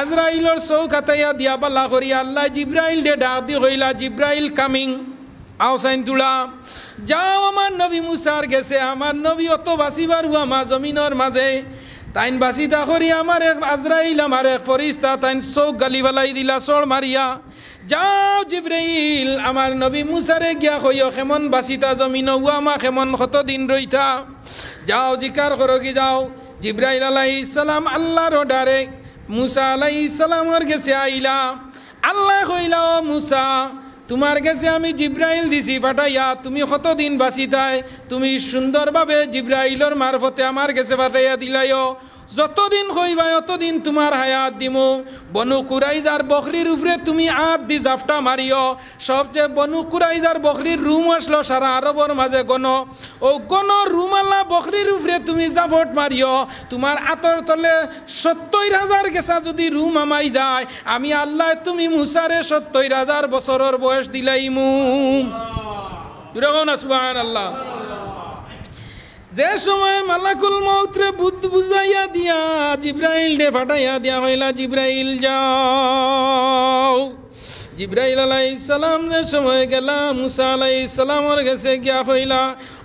আজরাইলর চৌক হাতাইয়া দিয়া বালা করিয়া আল্লাহ জিব্রাইল দে ডাক দি হইলা জিব্রাইল কামিং আওসাইন তুলা যাও আমার নবী মুসার গেছে আমার নবী অত বাঁচিবার হুয়া জমিনের মাঝে তাইন বাঁচিতা করি আমার এক আজরাইল আমার এক ফরিস্তা তাইন চৌক গালি বালাই দিলা চড় মারিয়া যাও জিব্রাইল আমার নবী মুসারে গিয়া কইও কেমন বাঁচিতা জমিন হুয়া মা কেমন কতদিন রইতা যাও জিকার করো কি যাও জিব্রাইল আলাইহিস সালাম আল্লাহর ডারে মুসা আলাইহিস সালামের গেছে আইলা আল্লাহ কইলা ও মুসা তোমার কাছে আমি জিব্রাইল দিছি পাঠাইয়া তুমি কতদিন বাঁচিতাই তুমি সুন্দরভাবে জিব্রাইলর মারফতে আমার কাছে পাঠাইয়া দিলাইও যতদিন কইবা অতদিন তোমার হায়াত দিমু বনু কুরাইজার বকরির উপরে তুমি আট দি জাফটা মারিও সবচেয়ে বনু কুরাইজার বকরির রুম আসলো সারা আরবর মাঝে গণ ও গণ রুমাল্লা বকরির উপরে তুমি জাফট মারিও তোমার আতর তলে 70,000 গেছা যদি রুম আমাই যায় আমি আল্লাহ তুমি মুসারে 70,000 বছরের বয়স দিলাইমু সুবহানাল্লাহ যে সময় মালাকুল মউতরে বুঝাইয়া দিয়া জিব্রাইল দে ফাটাইয়া দিয়া হইলা জিব্রাইল যাও জিব্রাইল আলাইহিস সালাম যে সময় গেলা মুসা আলাইহিস সালামের কাছে গিয়া হইলা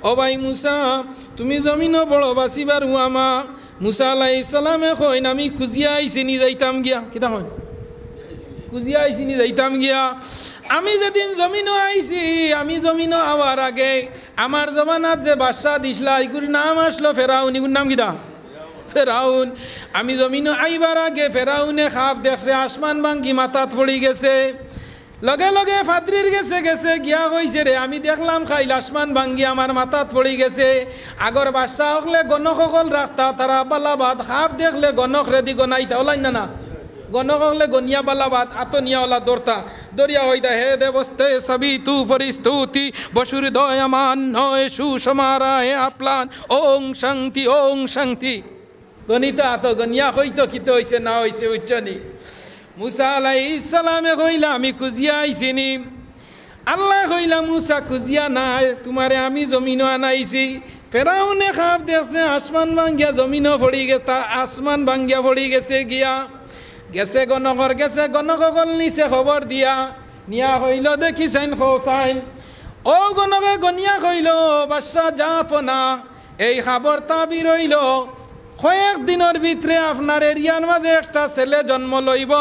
ও ভাই মুসা তুমি জমিনও বড় বাঁচিবার হুয়ামা মুসা আলাইহিস সালামে কইন আমি খুঁজিয়া আইছি নি যাইতাম গিয়া কিতা হয় খুঁজিয়া আইছি নি যাইতাম গিয়া আমি যেদিন জমিনও আইছি আমি জমিনও আওয়ার আগে আমার জমানাত যে বাদশা দিছলা এগুর নাম আসলো ফেরাউন এগুর নাম কিতা ফেরাউন আমি জমিনও আইবার আগে ফেরাউনে খাপ দেখছে আসমান ভাঙ্গি মাথাত পড়ি গেছে লগে লগে ফাদ্রির গেছে গেছে গিয়া কইছে রে আমি দেখলাম খাইল আসমান ভাঙ্গি আমার মাথাত পড়ি গেছে আগর বাদশা হকলে গণক সকল রাখতা তারা বালাবাদ খাপ দেখলে গণক রেদি গনাইতা ওলাই না গণক হলে গনিয়া বালাবাদ আতনিয়াওয়ালা দৌড়তা দরিয়া হইদা হে দেবস্তে সবই তু পরিস্তুতি বসুর দয়ামান নয় সুসমারা হে আপলান ওং শান্তি গণিতা তো গনিয়া হইতো কিতো হইছে না হইছে উচ্চনি মুসা আলাইহিস সালামে কইলা আমি খুঁজিয়া আইছিনি আল্লাহ কইলা মুসা খুঁজিয়া না তোমারে আমি জমিনও আনাইছি ফেরাউনে খাপ দেখছে আসমান ভাঙ্গিয়া জমিনও পড়ি গেছে, তা আসমান ভাঙ্গিয়া পড়ি গেছে গিয়া গেছে গণকর গেছে গণকল নিচে খবর দিয়া নিয়া হইল দেখিছেন খোসাইন ও গণকে গনিয়া কইল বাদশা জাফনা এই খবর তাবির হইল কয়েক দিনের ভিতরে আপনার এরিয়ার মাঝে একটা ছেলে জন্ম লইব,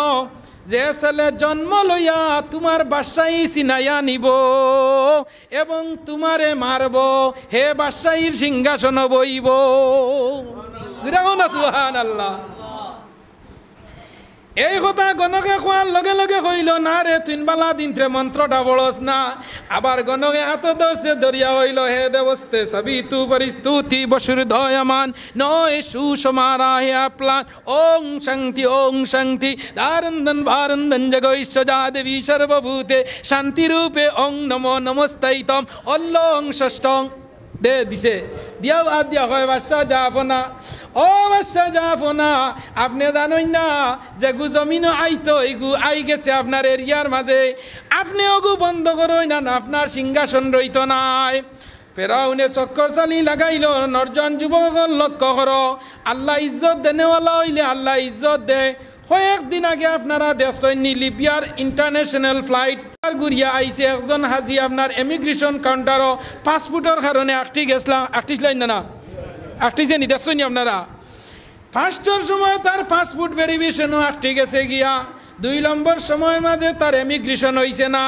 যে ছেলে জন্ম লইয়া তোমার বাদশাহী চিনাইয়া নিব এবং তোমারে মারব, হে বাদশাহীর সিংহাসন বইব। সুবহানাল্লাহ। এই কথা গণকে কোয়ার লগে লগে কইল না রে তুই বালা দিনতে মন্ত্রটা বড়স না। আবার গণকে হাত ধরছে ধরিয়া হইল হে দেবস্তে সবই তু পরিস্তুতি বসুর দয়ামান নয় সুষমারা হে আপলান ওং শান্তি দারন্দন ভারন্দন জগৈশ্বজা দেবী সর্বভূতে শান্তিরূপে ওং নমো নমস্তাইতম অল্লং ষষ্ঠং দে দিছে দিয়াও আর দিয়া হয় বাদশাহ জাফনা ও বাদশাহ জাফনা আপনি জানেন না যে গু জমিন আইতো এগু আই গেছে আপনার এরিয়ার মাঝে, আপনি ওগু বন্ধ করই না আপনার সিংহাসন রইত নাই। ফেরাউনে চক্কর চালি লাগাইল নরজন যুবক লক্ষ্য করো আল্লাহ ইজ্জত দেনেওয়ালা হইলে আল্লাহ ইজ্জত দে। কয়েকদিন আগে আপনারা দেখছেন লিবিয়ার ইন্টারন্যাশনাল ফ্লাইট ঘুরিয়া আইছে একজন হাজি আপনার ইমিগ্রেশন কাউন্টারও পাসপোর্টের কারণে আটটিছিলেন না আটটিছে নি দেখছেন আপনারা। ফার্স্টের সময় তার পাসপোর্ট ভেরিফিকেশনও আটটি গেছে গিয়া, 2 নম্বর সময়ের মাঝে তার ইমিগ্রেশন হয়েছে না,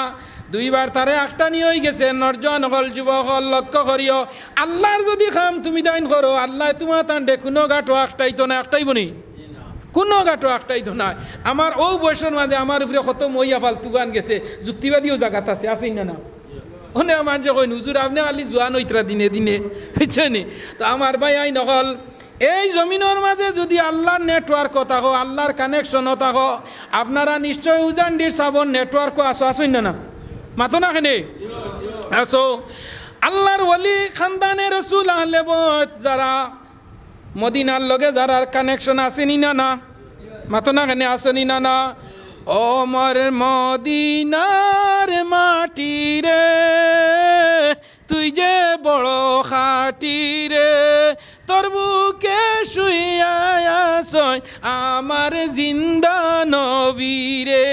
2বার তারে আটটানি হয়ে গেছে। নরজন হল যুবক হল লক্ষ্য করিও আল্লাহর যদি খাম তুমি দাইন করো আল্লাহ তোমার তান্ডে কোনো গাঁটো আটটাইতো না, আটটাইবনি কোনো গাঁটো আটটাইতো না। আমার ও বয়সের মাঝে আমার উপরে কত মইয়া ফালতু গান গেছে, যুক্তিবাদীও জায়গাত আছে আসেই না ওনে মানুষ কই হুজুর আপনি খালি জোয়ান হইতরা দিনে দিনে বুঝছেন। তো আমার ভাই আই নকল এই জমিনের মাঝে যদি আল্লাহর নেটওয়ার্ক থাকো আল্লাহর কানেকশনও থাকো আপনারা নিশ্চয় উজানডির সাবন নেটওয়ার্কও আসো আসেন না মাতো না কেনে আসো। আল্লাহর ওলি খানদানে রসুল আহলে বয়ত যারা মদিনার লগে যারা কানেকশন আসেনি না মাতো না কেনে আসেনি না। ও মর মদিনার মাটি রে তুই যে বড় খাটি রে, তোর বুকে শুইয়া আসয় আমার জিন্দা নবী রে।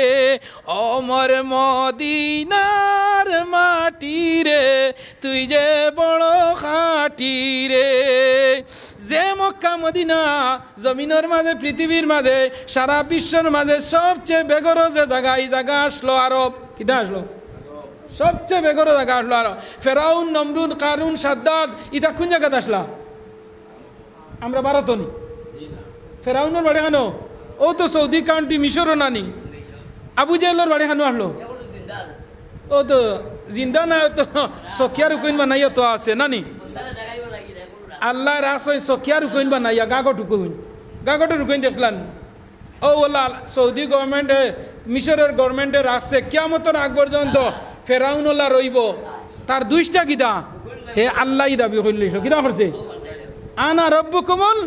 ও মর মদিনার মাটি রে তুই যে বড় খাটি রে। যে মক্কা মদিনা জমিনের মাঝে পৃথিবীর মাঝে সারা বিশ্বের মাঝে সবচেয়ে বেগর যে জায়গা এই জায়গা আসলো আরব, কিটা আসলো সবচেয়ে বেগর জায়গা আসলো আরব। ফেরাউন নমরুদ কারুন সাদ্দাদ এটা কোন জায়গাতে আসলা? আমরা ভারত নি। ফেরাউনের বাড়ি খানো ও তো সৌদি কান্ট্রি মিশরও নানি। আবু জাহেলের বাড়ি খানো আসলো ও তো জিন্দা না, তো সখিয়ার উকইন বানাইয়া তো আছে নানি। আল্লাহ রাসই সখিয়ার উকইন বানাইয়া গাগট উকইন দেখলাম ও ওলা সৌদি গভর্নমেন্টে মিশরের গভর্নমেন্টে রাখছে কিয়ামতের আগ পর্যন্ত ফেরাউনওয়ালা রইব। তার 2টা কিদা হে আল্লাহ দাবি করলিস কিনা করছে আনা রব্বুকুমুল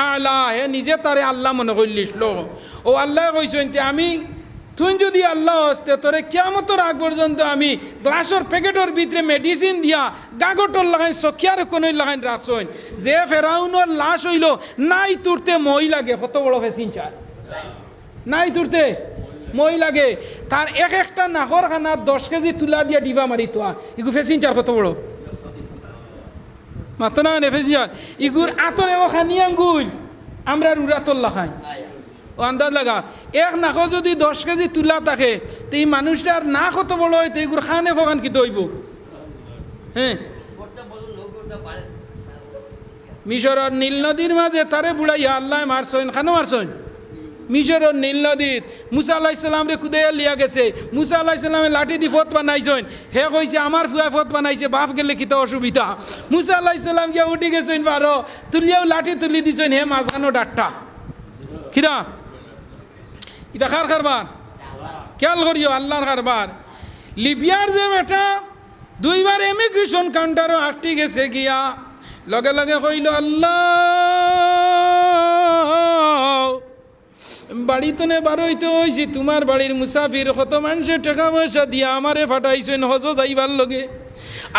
আলা, হে নিজে তারে আল্লাহ মনে করলিসল। ও আল্লাহ কইছেন আমি তুই যদি আল্লাহ হস্তে তোরে কিয়ামতের আগ পর্যন্ত আমি গ্লাসের প্যাকেটের ভিতরে মেডিসিন দিয়া গাগটর লাগাই সখিয়ার কোন লাগাই রাখছেন। যে ফেরাউনের লাশ হইল নাই তুরতে মই লাগে, কত বড় ফেসিনচার নাই তুরতে মই লাগে। তার একটা নাকর খানা 10 কেজি তুলা দিয়া ডিবা মারি তোয়া ইগু ফেসিনচার কত বড় মাতো না ফেসিনচার ইগুর আতরে ও খানি আঙ্গুল আমরা রুরাতর লাগাই ও আন্দাজ লাগা। এক নাকো যদি 10 কেজি তুলা থাকে তো এই মানুষটার না কত বড় হইতে এগুর খানে ভগান কি দইব। হ্যাঁ মিশরের নীল নদীর মাঝে তারে বুড়াইয়া আল্লাহ মারছেন, খানো মারছেন মিশরের নীল নদীর। মুসা আলাইহিস সালাম রে খুদে লিয়া গেছে, মুসা আলাইহিস সালামে লাঠি দি ফত বানাইছেন, হে কইছে আমার ফুয়া ফত বানাইছে বাপ গেলে কিতা অসুবিধা। মুসা আলাইহিস সালাম গিয়া উঠি গেছেন বারো তুলিয়াও লাঠি তুলি দিছেন, হে মাঝখানো ডাট্টা কিরা এটা কার কারবার খেয়াল করিও আল্লাহর কারবার। লিবিয়ার যে বেটা 2বার ইমিগ্রেশন কাউন্টারও আটটি গেছে গিয়া লগে লগে কইল আল্লাহ বাড়িতে বারোইতে হয়েছি তোমার বাড়ির মুসাফির কত মানুষের টাকা পয়সা দিয়া আমারে ফাটাইছেন হজ যাইবার লগে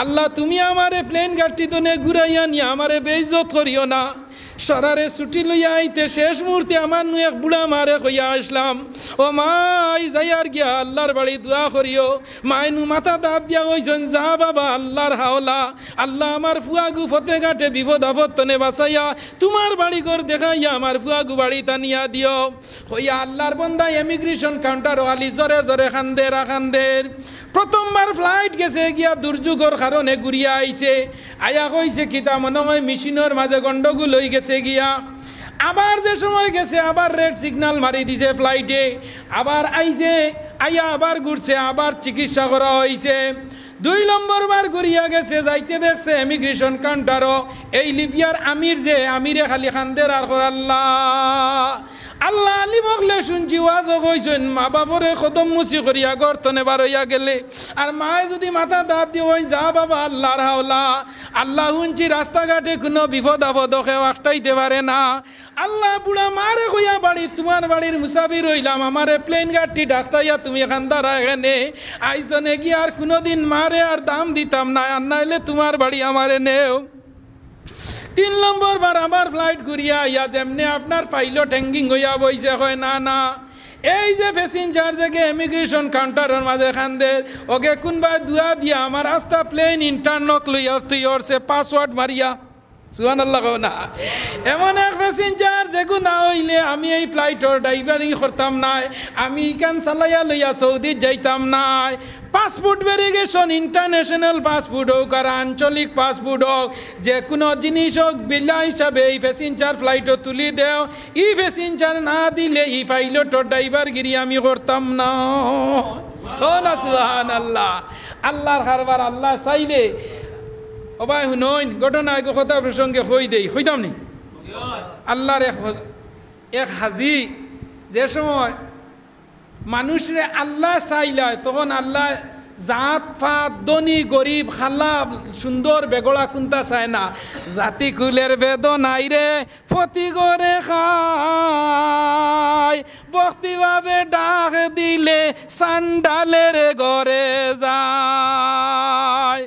আল্লাহ তুমি আমারে প্লেন গাড়ি তো নে ঘুরাইয়া নিয়ে আমারে বেইজ্জত করিও না সরারে ছুটি লইয়া আইতে শেষ মুহূর্তে আমার নু এক বুড়া মারে কইয়া আসলাম ও মাই যাইয়ার গিয়া আল্লাহর বাড়ি দোয়া করিও মাই নু মাথা দাঁত দিয়া কইছেন যা বাবা আল্লাহর হাওলা আল্লাহ আমার ফুয়াগু ফতে ঘাটে বিপদ আপদ তনে বাঁচাইয়া তোমার বাড়ি ঘর দেখাইয়া আমার ফুয়াগু বাড়ি টানিয়া দিও কইয়া আল্লাহর বন্দা ইমিগ্রেশন কাউন্টার আলি জরে জরে খান্দের প্রথমবার ফ্লাইট গেছে গিয়া দুর্যোগের কারণে ঘুরিয়া আইছে আয়া কইছে কিতা মনে হয় মেশিনের মাঝে গন্ডগোল হয়ে গেছে গিয়া আবার যে সময় গেছে আবার রেড সিগন্যাল মারি দিছে ফ্লাইটে আবার আইছে আইয়া আবার ঘুরছে আবার চিকিৎসা করা হয়েছে 2 নম্বর বার ঘুরিয়া গেছে যাইতে দেখছে ইমিগ্রেশন কাউন্টারও এই লিবিয়ার আমির যে আমিরে খালি খান্দের আর আল্লাহ আল্লাহ আলী মগলে শুনছি ওয়াজও কইছেন মা বাপরে কদম মুসি করিয়া গর্তনে বার হইয়া গেলে আর মায়ে যদি মাথা দাঁত দিয়ে ওই যা বাবা আল্লাহর হাওলা আল্লাহ শুনছি রাস্তাঘাটে কোনো বিপদ আপদ কেউ আটকাইতে পারে না আল্লাহ বুড়া মারে কইয়া বাড়ি তোমার বাড়ির মুসাফির হইলাম আমারে প্লেন গাড়ি ডাক্তাইয়া তুমি এখান দ্বারা এখানে আইজ তো নেকি আর কোনোদিন মারে আর দাম দিতাম না আর নাইলে তোমার বাড়ি আমারে নেও 3 নম্বর বার আবার ফ্লাইট ঘুরিয়া আইয়া যেমনি আপনার পাইলট হ্যাঙ্গিং হইয়া বইছে হয় না না এই যে প্যাসেঞ্জার থেকে ইমিগ্রেশন কাউন্টারের মাঝে খান্দের ওকে কোনবা দুয়া দিয়া আমার রাস্তা প্লেন ইন্টারনক লইয়া তুই ওরছে পাসওয়ার্ড মারিয়া সুবহানাল্লাহ না এমন এক প্যাসেঞ্জার যেগু না হইলে আমি এই ফ্লাইটর ড্রাইভারিং করতাম নাই আমি ইকান চালাইয়া লইয়া সৌদি যাইতাম নাই পাসপোর্ট ভেরিফিকেশন ইন্টারন্যাশনাল পাসপোর্ট হোক আর আঞ্চলিক পাসপোর্ট হোক যে কোনো জিনিস হোক বিলা হিসাবে এই প্যাসেঞ্জার ফ্লাইটও তুলি দেও ই প্যাসেঞ্জার না দিলে ই পাইলটর ড্রাইভারগিরি আমি করতাম না সুবহানাল্লাহ আল্লাহর কারবার আল্লাহ চাইলে ও ভাই শুনইন ঘটনা কথা প্রসঙ্গে হই দেই হইতাম নি আল্লাহর এক হাজি যে সময় মানুষরে আল্লাহ চাইলায় তখন আল্লাহ জাত ফাত ধনী গরিব খালা সুন্দর বেগড়া কোনটা চায় না জাতি কুলের বেদনাই রে ফতি করে খায় ভক্তিভাবে ডাক দিলে সান্ডালের ঘরে যায়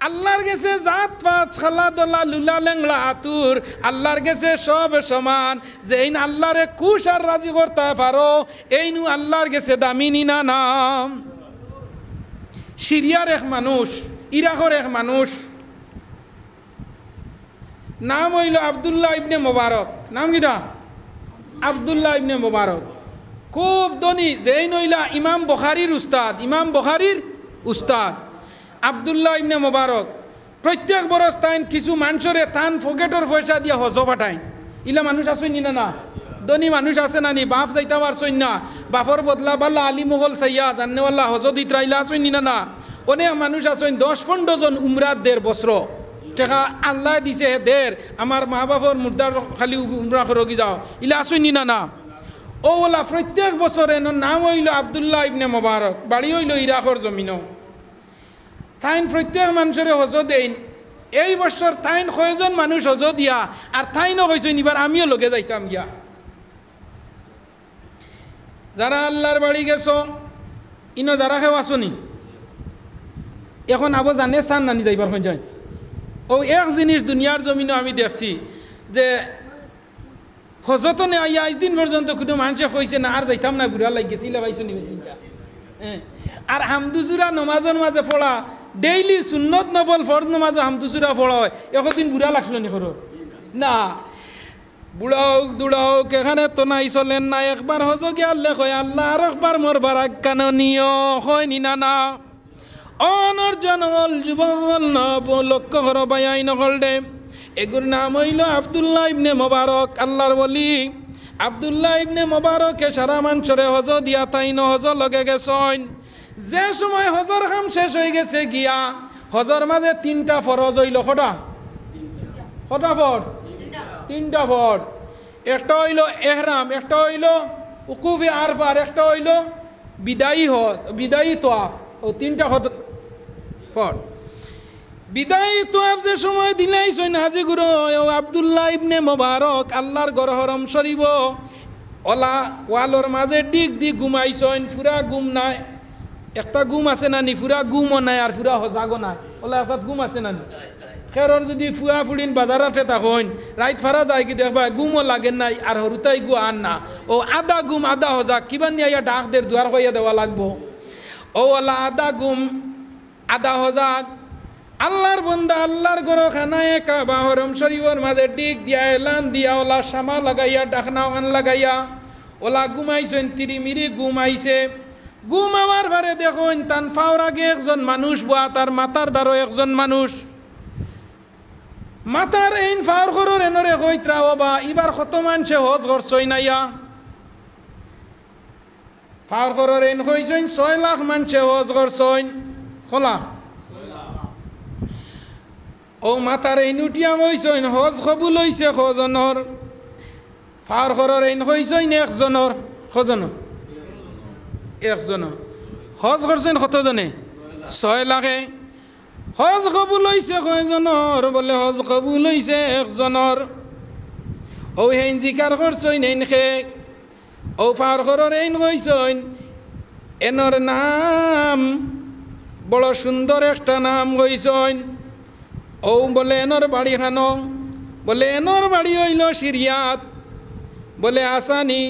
আল্লাহর গেছে জাত পাত খালা দোলা লুলা লেংলা আতুর আল্লাহর গেছে সব সমান যে এই আল্লাহরে কুশ আর রাজি করতে পারো এই নু আল্লাহর গেছে দামিনী না নাম সিরিয়ার এক মানুষ ইরাকের এক মানুষ নাম হইল আব্দুল্লাহ ইবনে মোবারক নাম কিটা আব্দুল্লাহ ইবনে মোবারক খুব ধনী যেই নইলা ইমাম বুখারীর উস্তাদ আব্দুল্লাহ ইবনে মোবারক প্রত্যেক বরস তাইন কিছু মানুষরে তান পকেটর পয়সা দিয়ে হজ পাঠায় ইলা মানুষ আসুন না না ধনী মানুষ আছে না নি বাপ যাইতে পারছই না বাপর বদলা বাল্লা আলী মোগল সাইয়া জান্নেওয়াল্লা হজ দিত রাইলা আসুন না অনেক মানুষ আছেন 10-15 জন উমরাত দের বস্ত্র টাকা আল্লাহ দিছে দের আমার মা বাপর মুর্দার খালি উমরা করগি যাও ইলা আসুন না ও ওলা প্রত্যেক বছরে নাম হইল আব্দুল্লাহ ইবনে মোবারক বাড়ি হইল ইরাকর জমিনও তাইন প্রত্যেক মানুষের হজ দেন এই বছর তাইন কয়জন মানুষ হজ দিয়া আর তাইনও কইছেন এবার আমিও লগে যাইতাম গিয়া যারা আল্লাহর বাড়ি গেছো ইনো যারা কেউ আসনি এখন আবো জানে চান নানি যাইবার হয়ে যায় ও এক জিনিস দুনিয়ার জমিনও আমি দেখছি যে হজতনে আইয়া আজ দিন পর্যন্ত কোনো মানুষে কইছে না আর যাইতাম না বুড়া লাগ গেছিল ভাইছো নিবে চিন্তা আর হামদুসুরা নমাজের মাঝে পড়া ডেইলি সুন্নত নফল ফরজ নমাজ হামদুসুরা পড়া হয় এখন বুড়া লাগছিল নি করো না বুড়া হোক দুড়া হোক এখানে তো নাই চলেন না একবার হজ গিয়ালে কয় আল্লাহ আর একবার মোর বারাক কাননীয় হয় নি না অনর জনগল যুবকল লক্ষ্য করো বাই আইন হল দে এগুর নাম হইল আব্দুল্লাহ ইবনে মোবারক আল্লাহর বলি আব্দুল্লাহ ইবনে মোবারকে সারা মানুষরে হজ দিয়া তাইন হজ লগে গেছন যে সময় হজর কাম শেষ হয়ে গেছে গিয়া হজর মাঝে 3টা ফরজ হইল কটা ফটাফট 3টা ফরজ একটা হইল এহরাম একটা হইল উকুফে আরফার একটা হইল বিদায়ী হজ বিদায়ী তোয়াফ ও 3টা ফরজ বিদায়ী তোয়াফ যে সময় দিলাইছইন হাজি গুরু আব্দুল্লাহ ইবনে মোবারক আল্লাহর ঘর হরম শরীফ ওলা ওয়ালর মাঝে ডিগ দি ঘুমাইছইন পুরা ঘুম নাই একটা ঘুম আছে না নি পুরা ঘুমও নাই আর পুরা হজাগও নাই ওলা আসাদ ঘুম আছে না খেরর যদি ফুয়া ফুড়িন বাজারাতে তখন রাইত ফারা যায় কি দেখবা ঘুমও লাগে নাই আর হরুতাই গু আন না ও আদা ঘুম আদা হজাক কিবা নিয়ে ডাক দের দুয়ার কইয়া দেওয়া লাগবো ও ওলা আদা ঘুম আদা হজাক আল্লাহর বন্দা আল্লাহর গরো খানায় কাবা হরম শরীফের মাঝে ডিক দিয়া এলান দিয়া ওলা শামা লাগাইয়া ডাকনা ওখান লাগাইয়া ওলা ঘুমাইছেন তিরিমিরি ঘুমাইছে ঘুম আমার ঘরে দেখুন তান ফাওর আগে একজন মানুষ বা তার মাথার দ্বারো একজন মানুষ মাতার এইন ফাওর করর এনরে কইত্রা বা এবার কত মানুষে হজ করছই নাইয়া ফাওর করর এইন কইছেন 6 লাখ মানুষে হজ করছই খোলা ও মাতার এইন উঠিয়া কইছেন হজ কবুল হইছে কজনর ফাওর করর এইন কইছেন একজনর কজন একজন হজ করছেন কতজনে 6 লাখে হজ কবুল হইছে কয়জনর বলে হজ কবুল হইছে একজনর ও হেন জিকার করছইন এনখে ও ফার করর এইন কইছইন এনর নাম বড় সুন্দর একটা নাম কইছইন ও বলে এনর বাড়ি খানো বলে এনর বাড়ি হইল সিরিয়াত বলে আসানি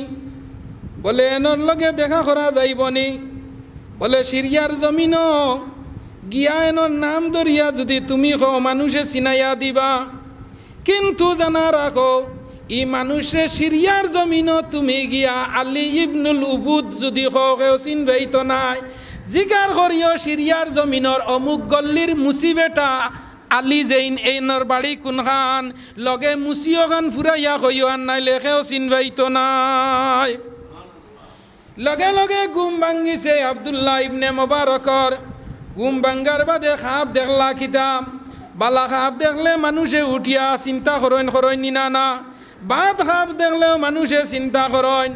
বলে এনর লগে দেখা করা যাইবনি বলে সিরিয়ার জমিন গিয়া এনর নাম ধরিয়া যদি তুমি কো মানুষে চিনাইয়া দিবা কিন্তু জানা রাখো ই মানুষে সিরিয়ার জমিন তুমি গিয়া আলী ইবনুল উবুদ যদি কেউ চিনবেই তো নাই জিকার করিও সিরিয়ার জমিনর অমুক গল্লির মুসিবেটা আলী জৈন এইনর বাড়ি কোনখান লগে মুসিও খান ফুরাইয়া কইও আর নাইলে কেউ চিনবেই তো নাই লগে লগে ঘুম ভাঙ্গিছে আব্দুল্লাহ ইবনে মুবারকর ঘুম ভাঙ্গার বাদে খাপ দেখলা কিতাব বালা খাপ দেখলে মানুষে উঠিয়া চিন্তা করেন না বাদ খাপ দেখলেও মানুষে চিন্তা করেন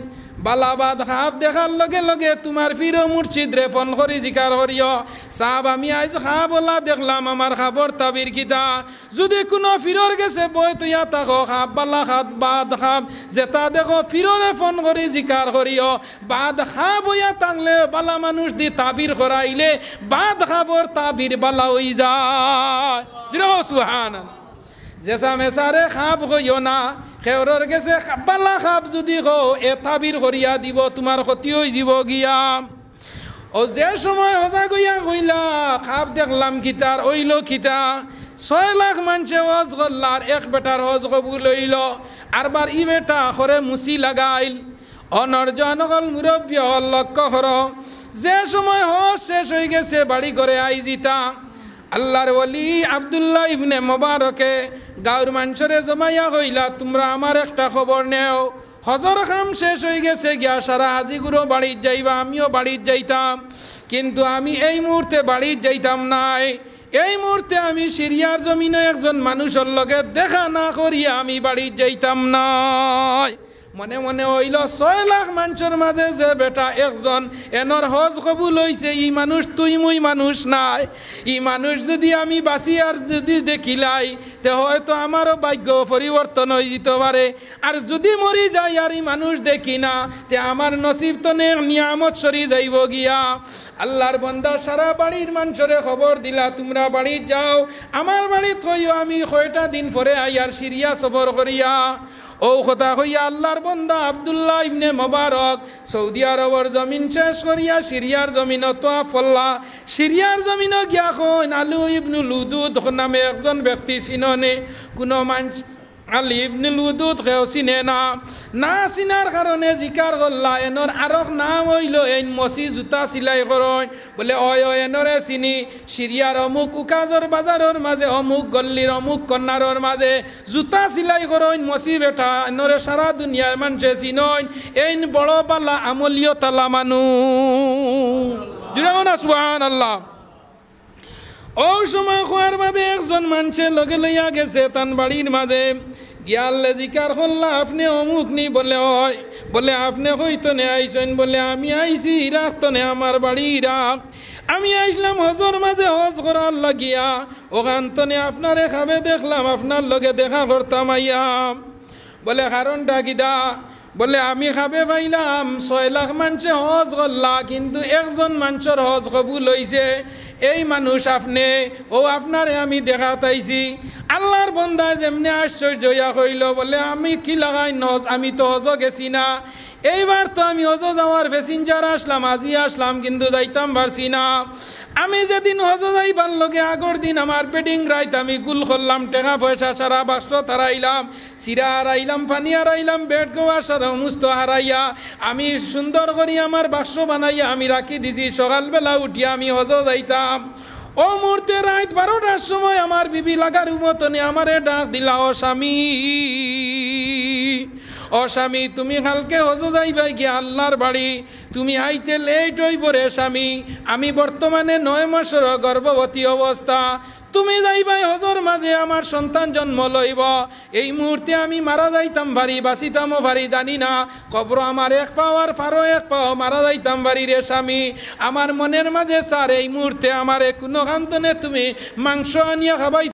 বালা বাদ খাপ দেখার লগে লগে তোমার ফিরো মুর্শিদ রে ফোন করি জিকার করিও সাহাব আমি আজ খাপ বলা দেখলাম আমার খাবর তাবির কিতা যদি কোনো ফিরর গেছে বই তুইয়া থাকো খাপ বালা খাপ বাদ খাপ যেটা দেখো ফিররে ফোন করি জিকার করিও বাদ খাপ হইয়া থাকলে বালা মানুষ দি তাবির করাইলে বাদ খাবর তাবির বালা হই যায় সুবহানাল্লাহ জেসা মেসারে খাপ কইও না খেওরর গেছে বালা খাপ যদি কো এ তাবির করিয়া দিব তোমার ক্ষতি হয়ে যাব গিয়া ও যে সময় হজা গইয়া কইলা খাপ দেখলাম কিতার ওইল কিতা 6 লাখ মানুষে হজ করলার এক বেটার হজ কবুল হইল আরবার ই বেটা করে মুসি লাগাইল অনর্জনগল মুরব্বী হল লক্ষ্য কর যে সময় হজ শেষ হয়ে গেছে বাড়ি করে আইজিতা আল্লাহর ওলি আব্দুল্লাহ ইবনে মুবারকে গাঁর মানুষরে জমাইয়া কইলা তোমরা আমার একটা খবর নেও হজর কাম শেষ হয়ে গেছে গিয়া সারা হাজিগুরো বাড়ির যাইবা আমিও বাড়ির যাইতাম কিন্তু আমি এই মুহূর্তে বাড়ির যাইতাম নাই এই মুহূর্তে আমি সিরিয়ার জমিনে একজন মানুষের লগে দেখা না করিয়া আমি বাড়ির যাইতাম নাই মনে মনে হইল 6 লাখ মানুষের মাঝে যে বেটা একজন এনর হজ কবুল হইছে ই মানুষ তুই মুই মানুষ নাই ই মানুষ যদি আমি বাঁচি আর যদি দেখিলাই তে হয়তো আমারও ভাগ্য পরিবর্তন হয়ে যেতে পারে আর যদি মরি যাই আর ই মানুষ দেখি না তে আমার নসিব তো নিয়ামত সরি যাইব গিয়া আল্লাহর বান্দা সারা বাড়ির মানুষরে খবর দিলা তোমরা বাড়ি যাও আমার বাড়িত হইও আমি কয়টা দিন পরে আইয়ার সিরিয়া সফর করিয়া ও কথা হইয়া আল্লাহর বান্দা আব্দুল্লাহ ইবনে মুবারক সৌদি আরবের জমিন শেষ করিয়া সিরিয়ার জমিন তোয়াফ করলা সিরিয়ার জমিন গিয়া কইন আলী ইবনুল উদুদ নামে একজন ব্যক্তি চিননে কোনো মানুষ আলী ইবনুল উদুদ কেউ চিনে না চিনার কারণে জিকার করলা এনর আরক নাম হইল এই মসি জুতা সিলাই করন বলে অয় এনরে চিনি সিরিয়ার অমুক উকাজর বাজারের মাঝে অমুক গল্লির অমুক কন্যার মাঝে জুতা সিলাই করন মসি বেটা এনরে সারা দুনিয়ার মানুষে চিনন এই বড় পাল্লা আমলীয় তালা মানুষ জুড়ে সুবহানাল্লাহ ও সময় খোয়ার বাদে একজন মানুষের লগে লইয়া গেছে তান বাড়ির মাঝে গিয়ালে জিকার করলা আপনি অমুক নি বলে হয় বলে আপনি হইতো নে আইসেন বলে আমি আইসি ইরাক তো নে আমার বাড়ি ইরাক আমি আইসলাম হজর মাঝে হজ করার লাগিয়া ওখান তো নে আপনারে খাবে দেখলাম আপনার লগে দেখা করতাম আইয়াম বলে কারণটা কিদা বলে আমি খাবে পাইলাম 6 লাখ মানুষে হজ করলা কিন্তু একজন মানুষের হজ কবুল হইছে এই মানুষ আপনি ও আপনারে আমি দেখাতাইছি আল্লাহর বন্দা যেমনি আশ্চর্য হইয়া কইল বলে আমি কি লাগাই নজ আমি তো হজ গেছি না এইবার তো আমি হজ যাওয়ার প্যাসেঞ্জার আসলাম আজি আসলাম কিন্তু যাইতাম পারছি না আমি যেদিন হজ যাইবার লগে আগর দিন আমার বেডিং রাইত আমি গুল করলাম টাকা পয়সা সারা বাক্স হারাইলাম চিরা হারাইলাম পানি হারাইলাম বেড গোয়া সারা সমস্ত হারাইয়া আমি সুন্দর করি আমার বাক্স বানাইয়া আমি রাখি দিছি সকালবেলা উঠিয়া আমি হজ যাইতাম ও মুহূর্তে রাত 12টার সময় আমার বিবি লাগার মতনে আমারে ডাক দিলা ও স্বামী ও স্বামী তুমি কালকে হজ যাইবাই গিয়া আল্লাহর বাড়ি তুমি আইতে লেট হইব রে স্বামী আমি বর্তমানে 9 মাসের গর্ভবতী অবস্থা তুমি যাইবাই হজর মাঝে আমার সন্তান জন্ম লইব এই মুহূর্তে আমি মারা যাইতাম ভারি বাঁচিতামও ভারি জানি না কবর আমার এক পাও আর ফারো এক পাও মারা যাইতাম ভারি রে স্বামী আমার মনের মাঝে স্যার এই মুহূর্তে আমার কোনো কান্তনে তুমি মাংস আনিয়া খাবাই